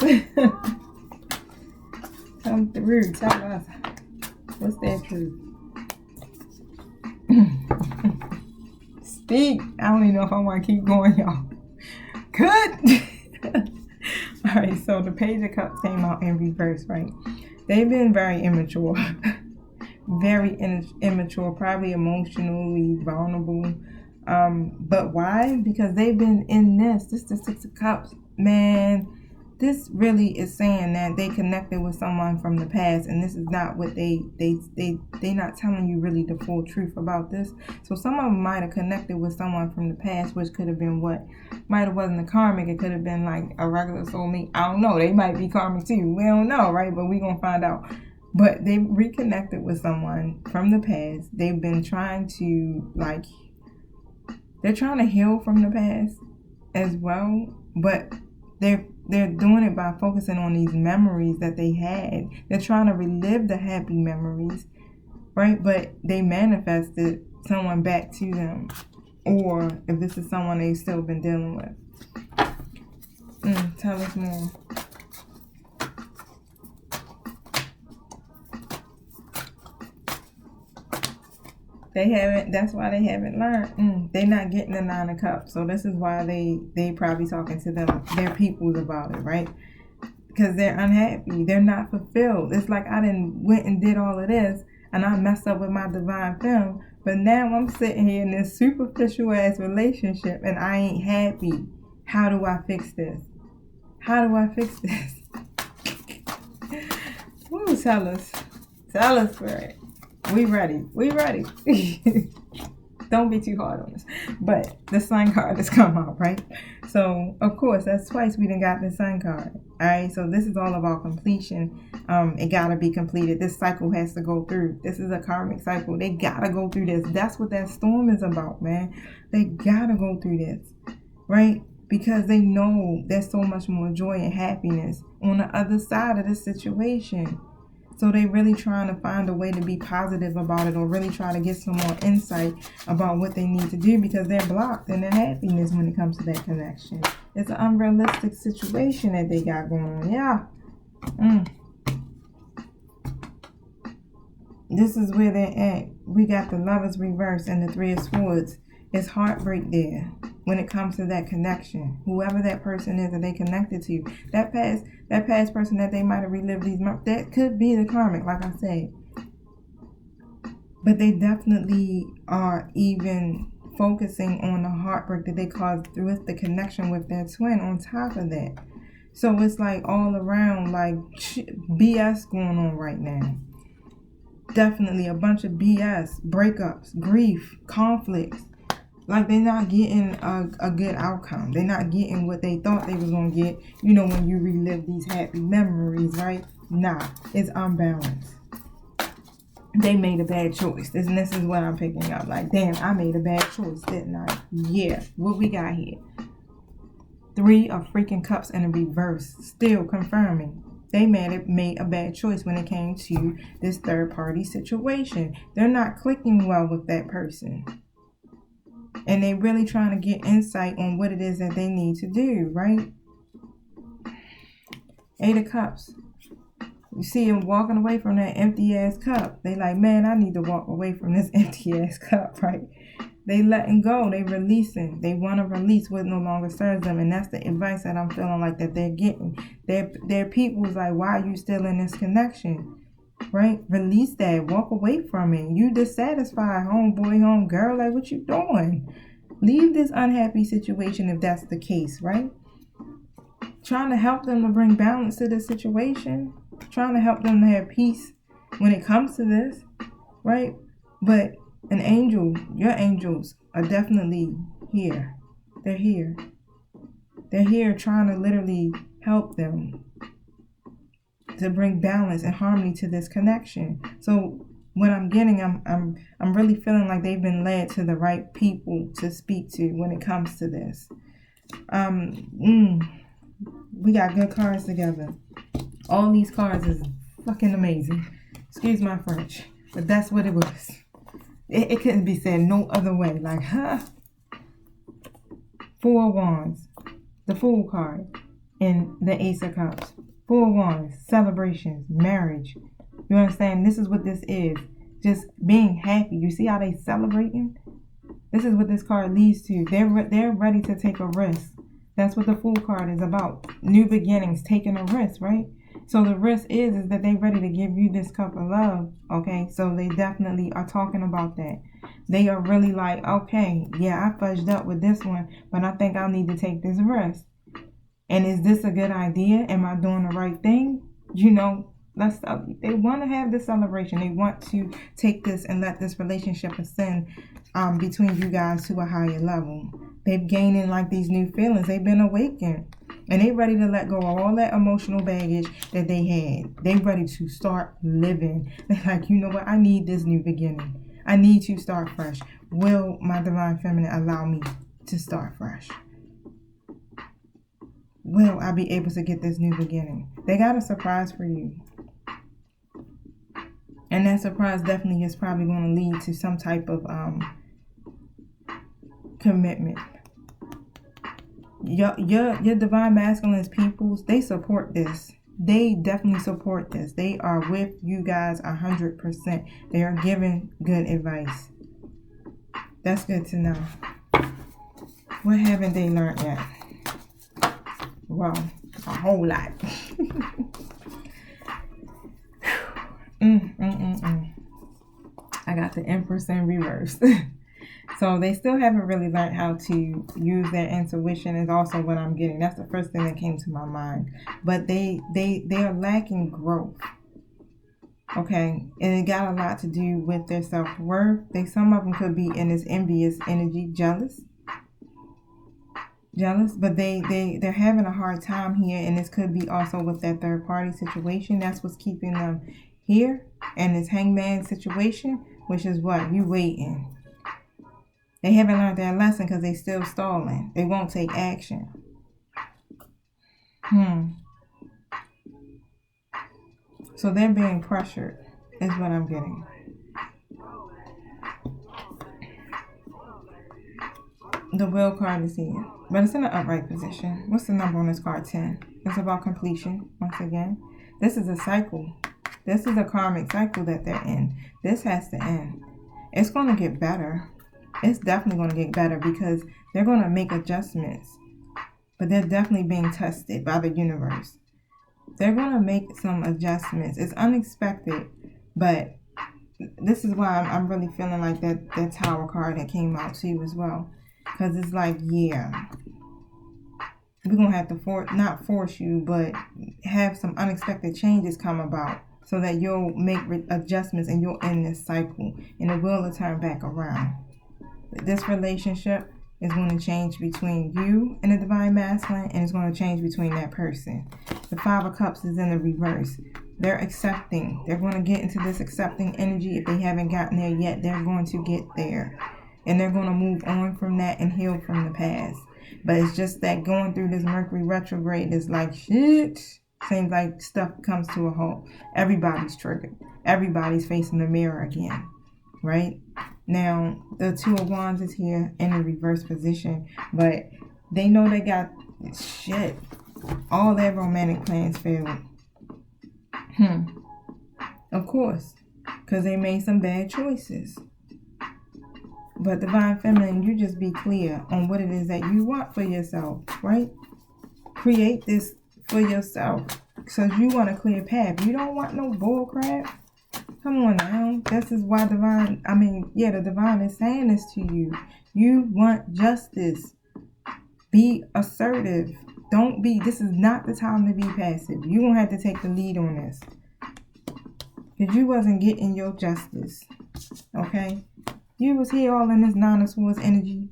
Come through. Tell us. What's their truth? Speak. I don't even know if I want to keep going, y'all. Good. All right, so the Page of Cups came out in reverse, right? They've been very immature. Very immature, probably emotionally vulnerable. But why? Because they've been in this. This is the Six of Cups. Man, this really is saying that they connected with someone from the past, and this is not what they not telling you really the full truth about this. So some of them might have connected with someone from the past, which could have been what? Might have wasn't a karmic. It could have been like a regular soulmate. I don't know. They might be karmic too. We don't know, right? But we're gonna find out. But they reconnected with someone from the past. They've been trying to they're trying to heal from the past as well, but they're doing it by focusing on these memories that they had. They're trying to relive the happy memories, right? But they manifested someone back to them. or if this is someone they've still been dealing with. Tell us more. They haven't, that's why they haven't learned. They're not getting the 9 of Cups. So this is why they probably talking to their peoples about it, right? Because they're unhappy. They're not fulfilled. It's like I done went and did all of this and I messed up with my divine femme. But now I'm sitting here in this superficial ass relationship and I ain't happy. How do I fix this? How do I fix this? Woo, tell us. Tell us, Spirit. We ready. We ready. Don't be too hard on us. But the Sun card has come out, right? So, of course, that's twice we done got the Sun card. Alright, so this is all about completion. It gotta be completed. This cycle has to go through. This is a karmic cycle. They gotta go through this. That's what that storm is about, man. They gotta go through this, right? Because they know there's so much more joy and happiness on the other side of the situation. So they really trying to find a way to be positive about it, or really try to get some more insight about what they need to do, because they're blocked in their happiness when it comes to that connection. It's an unrealistic situation that they got going on. Yeah. This is where they're at. We got the Lovers reverse and the 3 of Swords. It's heartbreak there when it comes to that connection. Whoever that person is that they connected to, that past person that they might have relived these months, that could be the karmic, like I said. But they definitely are even focusing on the heartbreak that they caused with the connection with their twin on top of that. So it's like all around like BS going on right now. Definitely a bunch of BS, breakups, grief, conflicts. Like they're not getting a good outcome. They're not getting what they thought they was going to get. You know, when you relive these happy memories, right? Nah, it's unbalanced. They made a bad choice. This is what I'm picking up. Like, damn, I made a bad choice, didn't I? Yeah, what we got here? 3 of freaking cups in a reverse. Still confirming. They made a bad choice when it came to this third party situation. They're not clicking well with that person. And they really trying to get insight on what it is that they need to do, right? 8 of Cups. You see them walking away from that empty ass cup. They like, man, I need to walk away from this empty ass cup, right? They letting go. They releasing. They want to release what no longer serves them. And that's the advice that I'm feeling like that they're getting. Their people's like, why are you still in this connection? Right? Release that. Walk away from it. You dissatisfied, homeboy, homegirl. Like, what you doing? Leave this unhappy situation if that's the case, right? Trying to help them to bring balance to this situation. Trying to help them to have peace when it comes to this, right? But an angel, your angels are definitely here. They're here. They're here trying to literally help them to bring balance and harmony to this connection. So what I'm getting, I'm really feeling like they've been led to the right people to speak to when it comes to this. We got good cards together. All these cards is fucking amazing. Excuse my French, but that's what it was. It couldn't be said no other way. Like, huh? 4 of Wands, the Fool card, and the Ace of Cups. 4 of Wands, celebrations, marriage. You understand? This is what this is. Just being happy. You see how they celebrating? This is what this card leads to. They're ready to take a risk. That's what the Fool card is about. New beginnings, taking a risk, right? So the risk is that they're ready to give you this cup of love, okay? So they definitely are talking about that. They are really like, okay, yeah, I fudged up with this one, but I think I'll need to take this risk. And is this a good idea? Am I doing the right thing? You know, they want to have this celebration. They want to take this and let this relationship ascend between you guys to a higher level. They've gained like these new feelings. They've been awakened. And they ready to let go of all that emotional baggage that they had. They ready to start living. They're like, you know what? I need this new beginning. I need to start fresh. Will my divine feminine allow me to start fresh? Will I be able to get this new beginning? They got a surprise for you. And that surprise definitely is probably going to lead to some type of commitment. Your divine masculines peoples, they support this. They definitely support this. They are with you guys 100%. They are giving good advice. That's good to know. What haven't they learned yet? Well, a whole lot. I got the Empress in reverse. So they still haven't really learned how to use their intuition is also what I'm getting. That's the first thing that came to my mind. But they are lacking growth. Okay, and it got a lot to do with their self-worth. Some of them could be in this envious energy, jealous, but they're having a hard time here, and this could be also with that third party situation. That's what's keeping them here, and this hangman situation, which is what you waiting. They haven't learned their lesson because they still stalling. They won't take action. So they're being pressured, is what I'm getting. The Will card is here, but it's in an upright position. What's the number on this card? 10. It's about completion, once again. This is a cycle. This is a karmic cycle that they're in. This has to end. It's going to get better. It's definitely going to get better because they're going to make adjustments. But they're definitely being tested by the universe. They're going to make some adjustments. It's unexpected, but this is why I'm really feeling like that Tower card that came out too as well. Because it's like, yeah, we're going to have to not force you, but have some unexpected changes come about so that you'll make adjustments and you'll end this cycle and it will turn back around. This relationship is going to change between you and the divine masculine, and it's going to change between that person. The 5 of Cups is in the reverse. They're accepting. They're going to get into this accepting energy. If they haven't gotten there yet, they're going to get there. And they're going to move on from that and heal from the past. But it's just that going through this Mercury retrograde is like shit. Seems like stuff comes to a halt. Everybody's triggered. Everybody's facing the mirror again. Right? Now, the 2 of Wands is here in a reverse position, but they know they got shit. All their romantic plans failed. Of course, because they made some bad choices. But Divine Feminine, you just be clear on what it is that you want for yourself, right? Create this for yourself because you want a clear path. You don't want no bull crap. Come on now. This is why the divine is saying this to you. You want justice. Be assertive. This is not the time to be passive. You're going to have to take the lead on this. Because you wasn't getting your justice. Okay? You was here all in this 9 of Swords energy.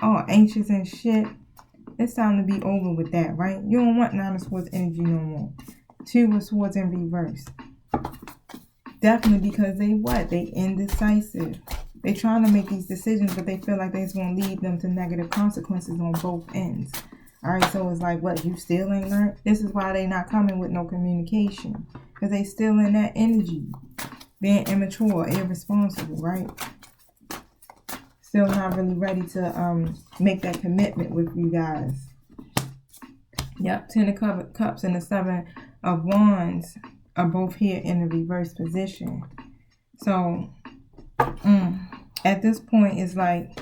All anxious and shit. It's time to be over with that, right? You don't want 9 of Swords energy no more. 2 of Swords in reverse. Definitely because they indecisive. They trying to make these decisions, but they feel like it's going to lead them to negative consequences on both ends. All right, so it's like, what, you still ain't learned? This is why they not coming with no communication. Because they still in that energy. Being immature, irresponsible, right? Still not really ready to make that commitment with you guys. Yep, 10 of Cups and the 7 of Wands are both here in the reverse position. So, at this point, it's like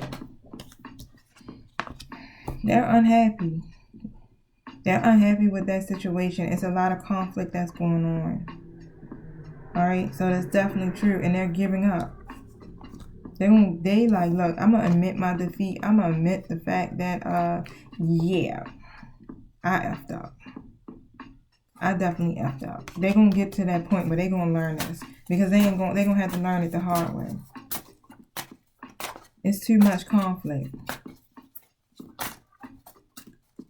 they're unhappy. They're unhappy with that situation. It's a lot of conflict that's going on. All right, so that's definitely true, and they're giving up. They like, look, I'm gonna admit my defeat. I'm gonna admit the fact that, yeah, I effed up. I definitely effed up. They're gonna get to that point where they're gonna learn this because they're gonna have to learn it the hard way. It's too much conflict.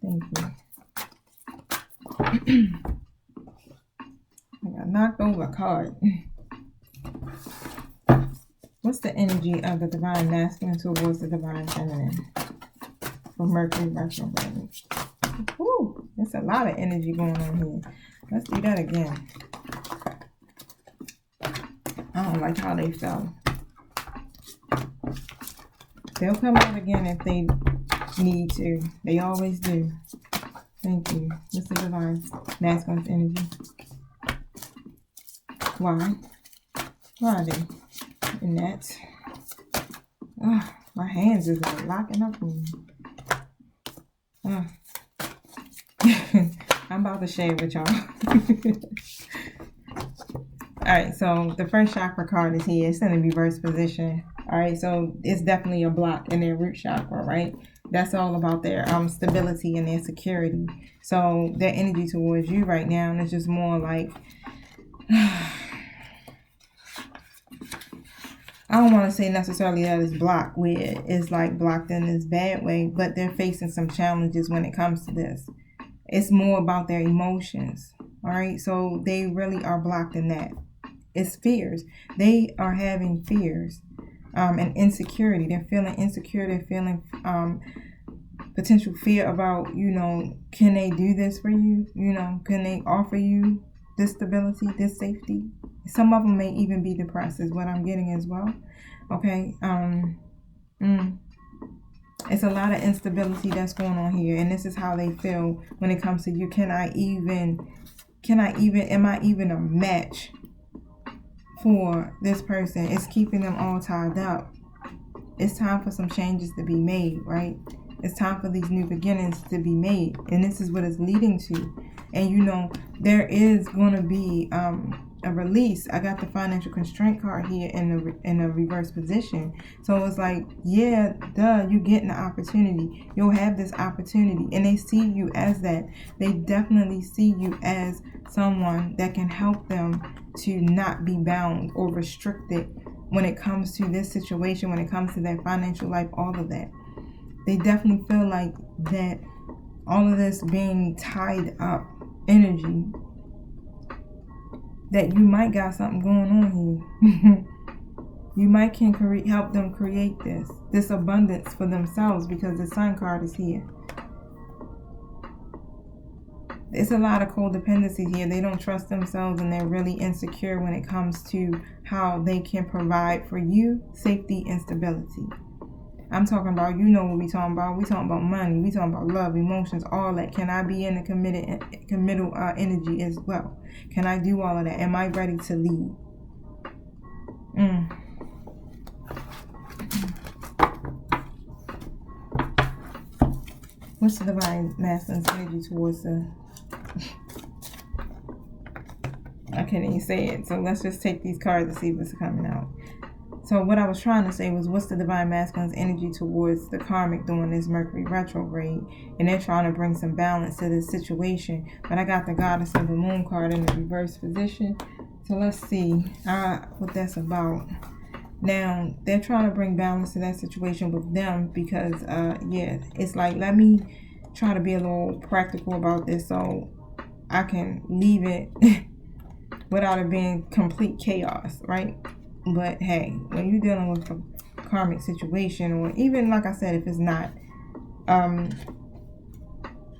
Thank you. I got knocked over a card. What's the energy of the divine masculine towards the divine feminine for Mercury retrograde? Woo! There's a lot of energy going on here. Let's do that again. I don't like how they fell. They'll come out again if they need to. They always do. Thank you. Mr. Divine Masculine's energy. Why? Why are they in that? Oh, my hands is like locking up on me. Oh. I'm about to share with y'all. Alright, so the first chakra card is here. It's in a reverse position. Alright, so it's definitely a block in their root chakra, right? That's all about their stability and their security. So their energy towards you right now is just more like I don't want to say necessarily that it's blocked where it's like blocked in this bad way, but they're facing some challenges when it comes to this. It's more about their emotions. All right, so they really are blocked in that. It's fears. They are having fears and insecurity. They're feeling insecure. They're feeling potential fear about, can they do this for you? Can they offer you this stability, this safety? Some of them may even be depressed is what I'm getting as well. Okay. It's a lot of instability that's going on here. And this is how they feel when it comes to you. Am I even a match for this person? It's keeping them all tied up. It's time for some changes to be made, right? It's time for these new beginnings to be made. And this is what it's leading to. And there is going to be a release. I got the financial constraint card here in a reverse position. So it's like, yeah, you're getting the opportunity. You'll have this opportunity. And they see you as that. They definitely see you as someone that can help them to not be bound or restricted when it comes to this situation, when it comes to their financial life, all of that. They definitely feel like that all of this being tied up energy, that you might got something going on here. You might can help them create this abundance for themselves because the Sun card is here. It's a lot of codependency here. They don't trust themselves and they're really insecure when it comes to how they can provide for you safety and stability. I'm talking about, what we talking about. We talking about money. We talking about love, emotions, all that. Can I be in the committal energy as well? Can I do all of that? Am I ready to lead? What's the divine masculine's energy towards the... I can't even say it. So let's just take these cards and see what's coming out. So what I was trying to say was, what's the divine masculine's energy towards the karmic during this Mercury retrograde? And they're trying to bring some balance to this situation. But I got the goddess of the moon card in the reverse position. So let's see what that's about. Now, they're trying to bring balance to that situation with them because, it's like, let me try to be a little practical about this so I can leave it without it being complete chaos, right? But hey, when you're dealing with a karmic situation, or even like I said, if it's not,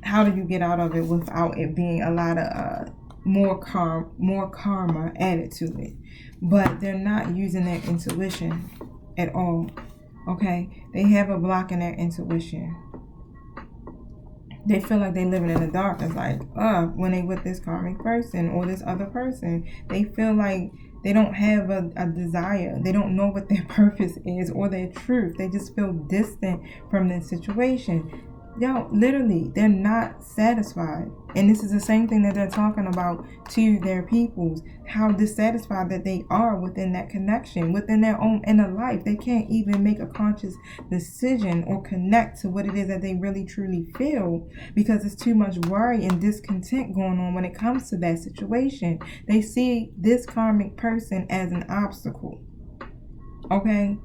how do you get out of it without it being a lot of more karma added to it? But they're not using their intuition at all. Okay, they have a block in their intuition. They feel like they're living in the dark. It's like, when they with this karmic person or this other person, they feel like they don't have a desire. They don't know what their purpose is or their truth. They just feel distant from this situation. Literally, they're not satisfied. And this is the same thing that they're talking about to their peoples. How dissatisfied that they are within that connection, within their own inner life. They can't even make a conscious decision or connect to what it is that they really truly feel because there's too much worry and discontent going on when it comes to that situation. They see this karmic person as an obstacle. Okay?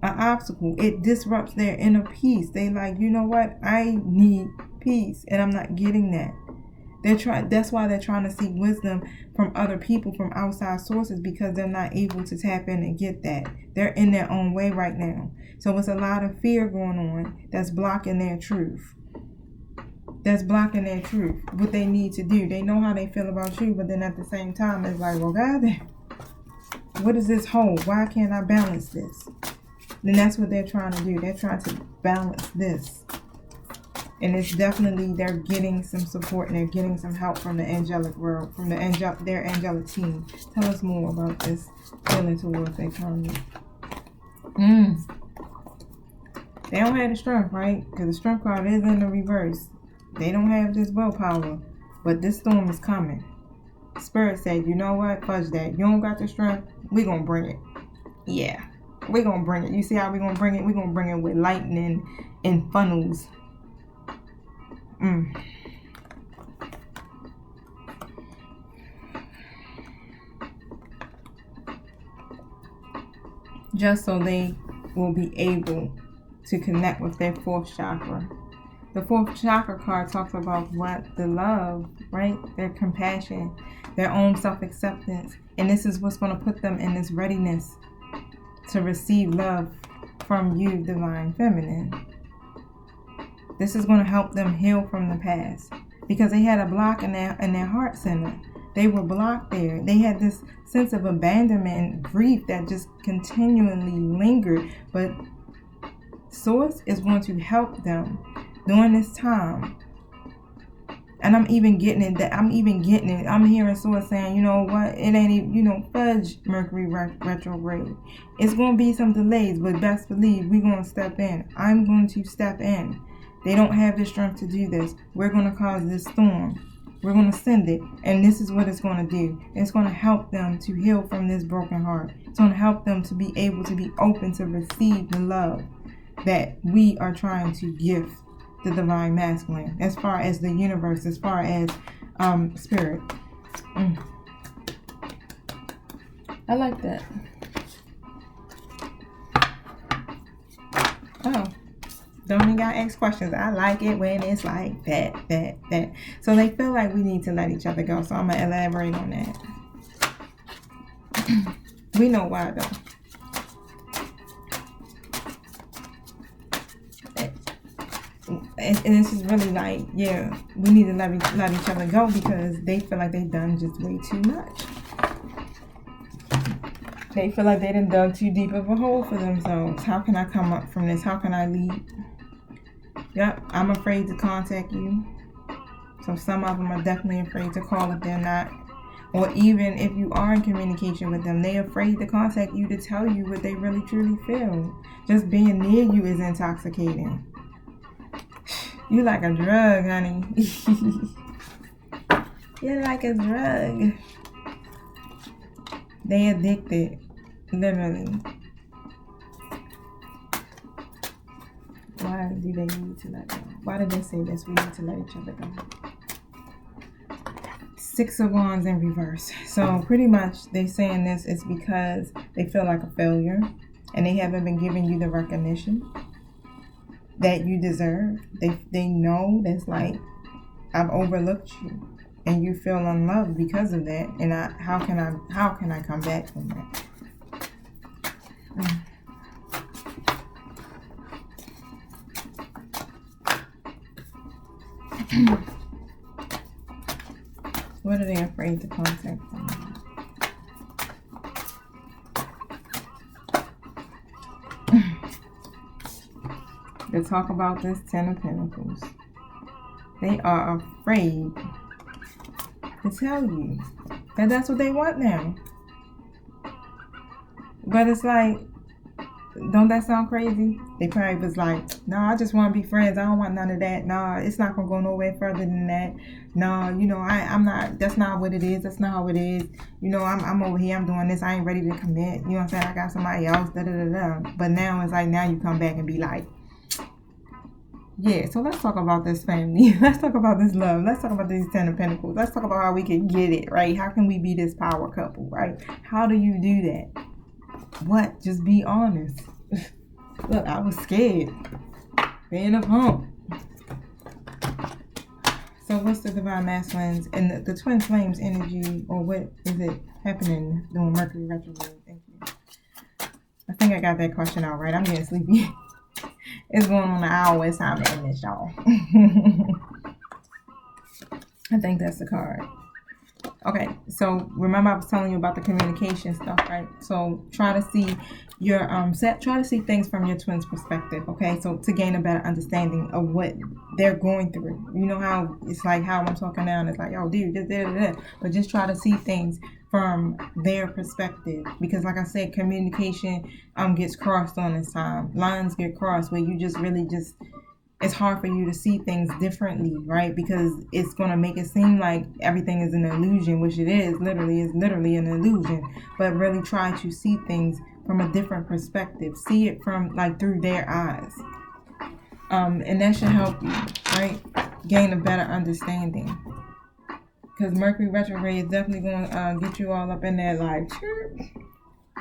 An obstacle. It disrupts their inner peace. They like, you know what? I need peace and I'm not getting that. That's why they're trying to seek wisdom from other people, from outside sources, because they're not able to tap in and get that. They're in their own way right now. So it's a lot of fear going on that's blocking their truth. What they need to do. They know how they feel about you, but then at the same time, it's like, well, God, what does this hold? Why can't I balance this? then that's what they're trying to do. They're trying to balance this. And it's definitely, they're getting some support and they're getting some help from the angelic world, from their angelic team. Tell us more about this feeling towards their karmic. They don't have the strength, right? Because the strength card is in the reverse. They don't have this willpower. But this storm is coming. Spirit said, you know what? Fudge that. You don't got the strength. We're going to bring it. Yeah. We're going to bring it. You see how we're going to bring it? We're going to bring it with lightning and funnels. Just so they will be able to connect with their fourth chakra. The fourth chakra card talks about what? The love, right? Their compassion, their own self-acceptance. And this is what's going to put them in this readiness to receive love from you, Divine Feminine. This is going to help them heal from the past, because they had a block in their heart center. They were blocked there. They had this sense of abandonment and grief that just continually lingered. But Source is going to help them during this time. And I'm even getting it. I'm hearing Source saying, you know what? It ain't even, fudge Mercury retrograde. It's going to be some delays, but best believe we're going to step in. I'm going to step in. They don't have the strength to do this. We're going to cause this storm. We're going to send it. And this is what it's going to do. It's going to help them to heal from this broken heart. It's going to help them to be able to be open to receive the love that we are trying to give the Divine Masculine, as far as the universe, as far as spirit. I like that. Oh. Don't even gotta ask questions. I like it when it's like that. So they feel like we need to let each other go. So I'm gonna elaborate on that. We know why though. And this is really like, yeah, we need to let each other go, because they feel like they've done just way too much. They feel like they done dug too deep of a hole for themselves. How can I come up from this? How can I lead? Yep, I'm afraid to contact you. So some of them are definitely afraid to call if they're not. Or even if you are in communication with them, they're afraid to contact you to tell you what they really truly feel. Just being near you is intoxicating. You like a drug, honey. You're like a drug. They addicted. Literally. Why do they need to let go? Why did they say this? We need to let each other go. Six of Wands in reverse. So pretty much they saying this is because they feel like a failure and they haven't been giving you the recognition that you deserve. They know that's like, I've overlooked you and you feel unloved because of that. And how can I come back from that? What are they afraid to contact them? They talk about this Ten of Pentacles. They are afraid to tell you that that's what they want now. But it's like, don't that sound crazy? They probably was like, no, I just want to be friends. I don't want none of that. No, it's not going to go nowhere further than that. No, I'm not, that's not what it is. That's not how it is. I'm over here. I'm doing this. I ain't ready to commit. You know what I'm saying? I got somebody else. But now it's like, now you come back and be like, yeah, so let's talk about this family. Let's talk about this love. Let's talk about these Ten of Pentacles. Let's talk about how we can get it, right? How can we be this power couple, right? How do you do that? What? Just be honest. Look, I was scared. Being a punk. So what's the Divine Masculines and the Twin Flames energy, or what is it happening during Mercury retrograde? Thank you. I think I got that question out right. I'm getting sleepy. It's going on an hour. It's time to end this, y'all. I think that's the card. Okay, so remember I was telling you about the communication stuff, right? So try to see your try to see things from your twin's perspective, okay? So to gain a better understanding of what they're going through. You know how it's like how I'm talking now, and it's like, oh, dude, but just try to see things from their perspective, because like I said, communication gets crossed on this time. Lines get crossed where you just really just, it's hard for you to see things differently, right? Because it's going to make it seem like everything is an illusion, which it is literally an illusion. But really try to see things from a different perspective. See it from like through their eyes. And that should help you, right? Gain a better understanding. Because Mercury retrograde is definitely going to get you all up in there like,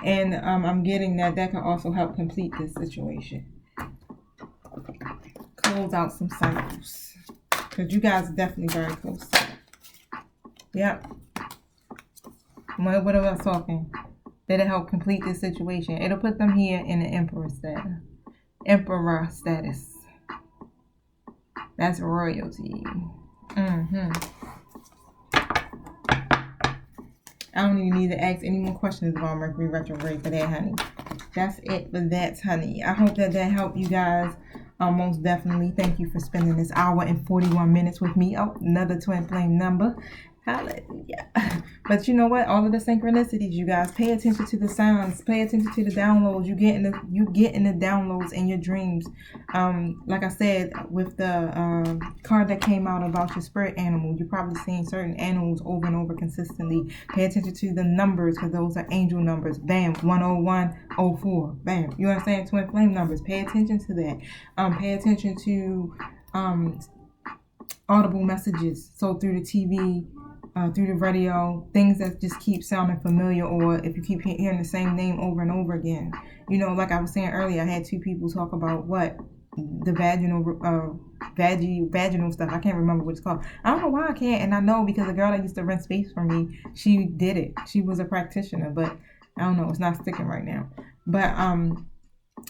and I'm getting that can also help complete this situation. Close out some cycles, because you guys are definitely very close. Yep. What am I talking? That'll help complete this situation. It'll put them here in the emperor status. That's royalty. I don't even need to ask any more questions about Mercury retrograde for that, honey. That's it for that, honey. I hope that helped you guys. Most definitely. Thank you for spending this hour and 41 minutes with me. Oh, another twin flame number. Hallelujah. But you know what? All of the synchronicities, you guys, pay attention to the sounds. Pay attention to the downloads. You get in the downloads in your dreams. Like I said, with the card that came out about your spirit animal, you're probably seeing certain animals over and over consistently. Pay attention to the numbers, because those are angel numbers. Bam, 10104. Bam. You understand? Twin flame numbers. Pay attention to that. Pay attention to audible messages. So through the TV, through the radio, things that just keep sounding familiar, or if you keep hearing the same name over and over again. You know, like I was saying earlier, I had two people talk about the vaginal stuff. I can't remember what it's called. I don't know why I can't, and I know because the girl that used to rent space for me, she did it. She was a practitioner, but I don't know, it's not sticking right now. But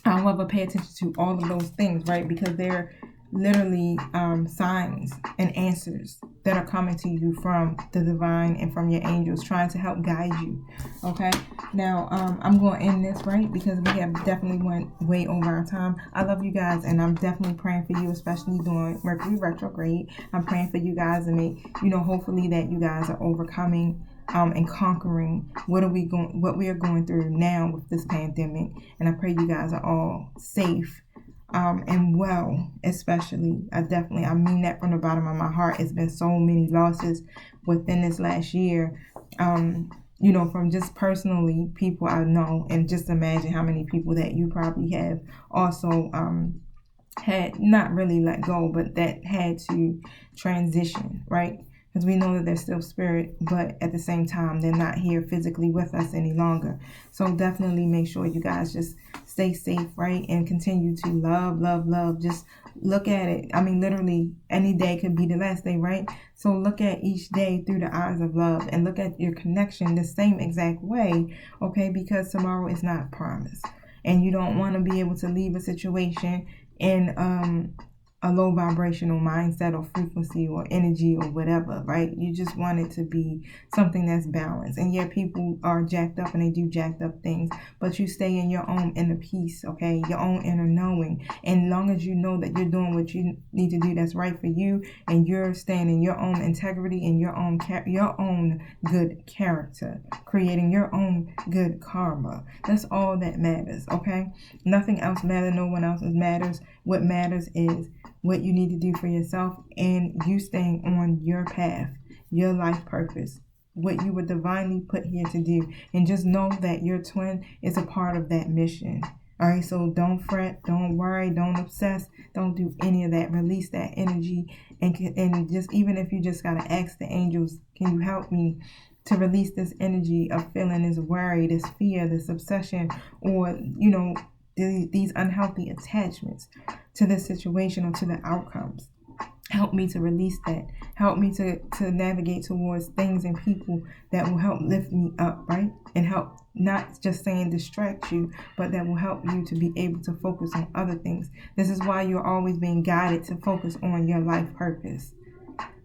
however, pay attention to all of those things, right? Because they're literally signs and answers that are coming to you from the divine and from your angels, trying to help guide you. Okay, now I'm going to end this, right, because we have definitely went way over our time. I love you guys, and I'm definitely praying for you, especially during Mercury retrograde. I'm praying for you guys, and hopefully that you guys are overcoming and conquering what we are going through now with this pandemic. And I pray you guys are all safe and well, especially. I mean that from the bottom of my heart. It's been so many losses within this last year, from just personally people I know, and just imagine how many people that you probably have also had not really let go, but that had to transition, right? Because we know that they're still spirit, but at the same time, they're not here physically with us any longer. So definitely make sure you guys just stay safe, right? And continue to love. Just look at it. I mean, literally, any day could be the last day, right? So look at each day through the eyes of love, and look at your connection the same exact way, okay? Because tomorrow is not promised. And you don't want to be able to leave a situation in a low vibrational mindset or frequency or energy or whatever, right? You just want it to be something that's balanced. And yeah, people are jacked up and they do jacked up things, but you stay in your own inner peace, okay? Your own inner knowing. And as long as you know that you're doing what you need to do that's right for you, and you're staying in your own integrity and your own good character, creating your own good karma. That's all that matters, okay? Nothing else matters. No one else matters. What matters is what you need to do for yourself, and you staying on your path, your life purpose, what you were divinely put here to do. And just know that your twin is a part of that mission. All right, so don't fret, don't worry, don't obsess, don't do any of that. Release that energy, and just, even if you just gotta ask the angels, can you help me to release this energy of feeling this worry, this fear, this obsession, or these unhealthy attachments to this situation or to the outcomes. Help me to release that. Help me to navigate towards things and people that will help lift me up, right? And help, not just saying distract you, but that will help you to be able to focus on other things. This is why you're always being guided to focus on your life purpose,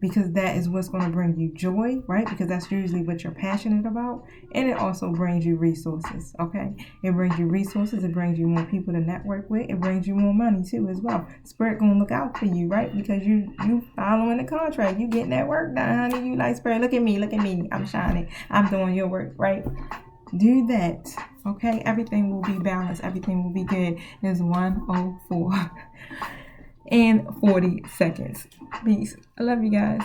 because that is what's going to bring you joy, right? Because that's usually what you're passionate about. And it also brings you resources, okay? It brings you resources. It brings you more people to network with. It brings you more money too as well. Spirit going to look out for you, right? Because you following the contract. You getting that work done, honey. You like, Spirit, look at me. I'm shining. I'm doing your work, right? Do that, okay? Everything will be balanced. Everything will be good. It's 1:04 and 40 seconds. Peace. I love you guys.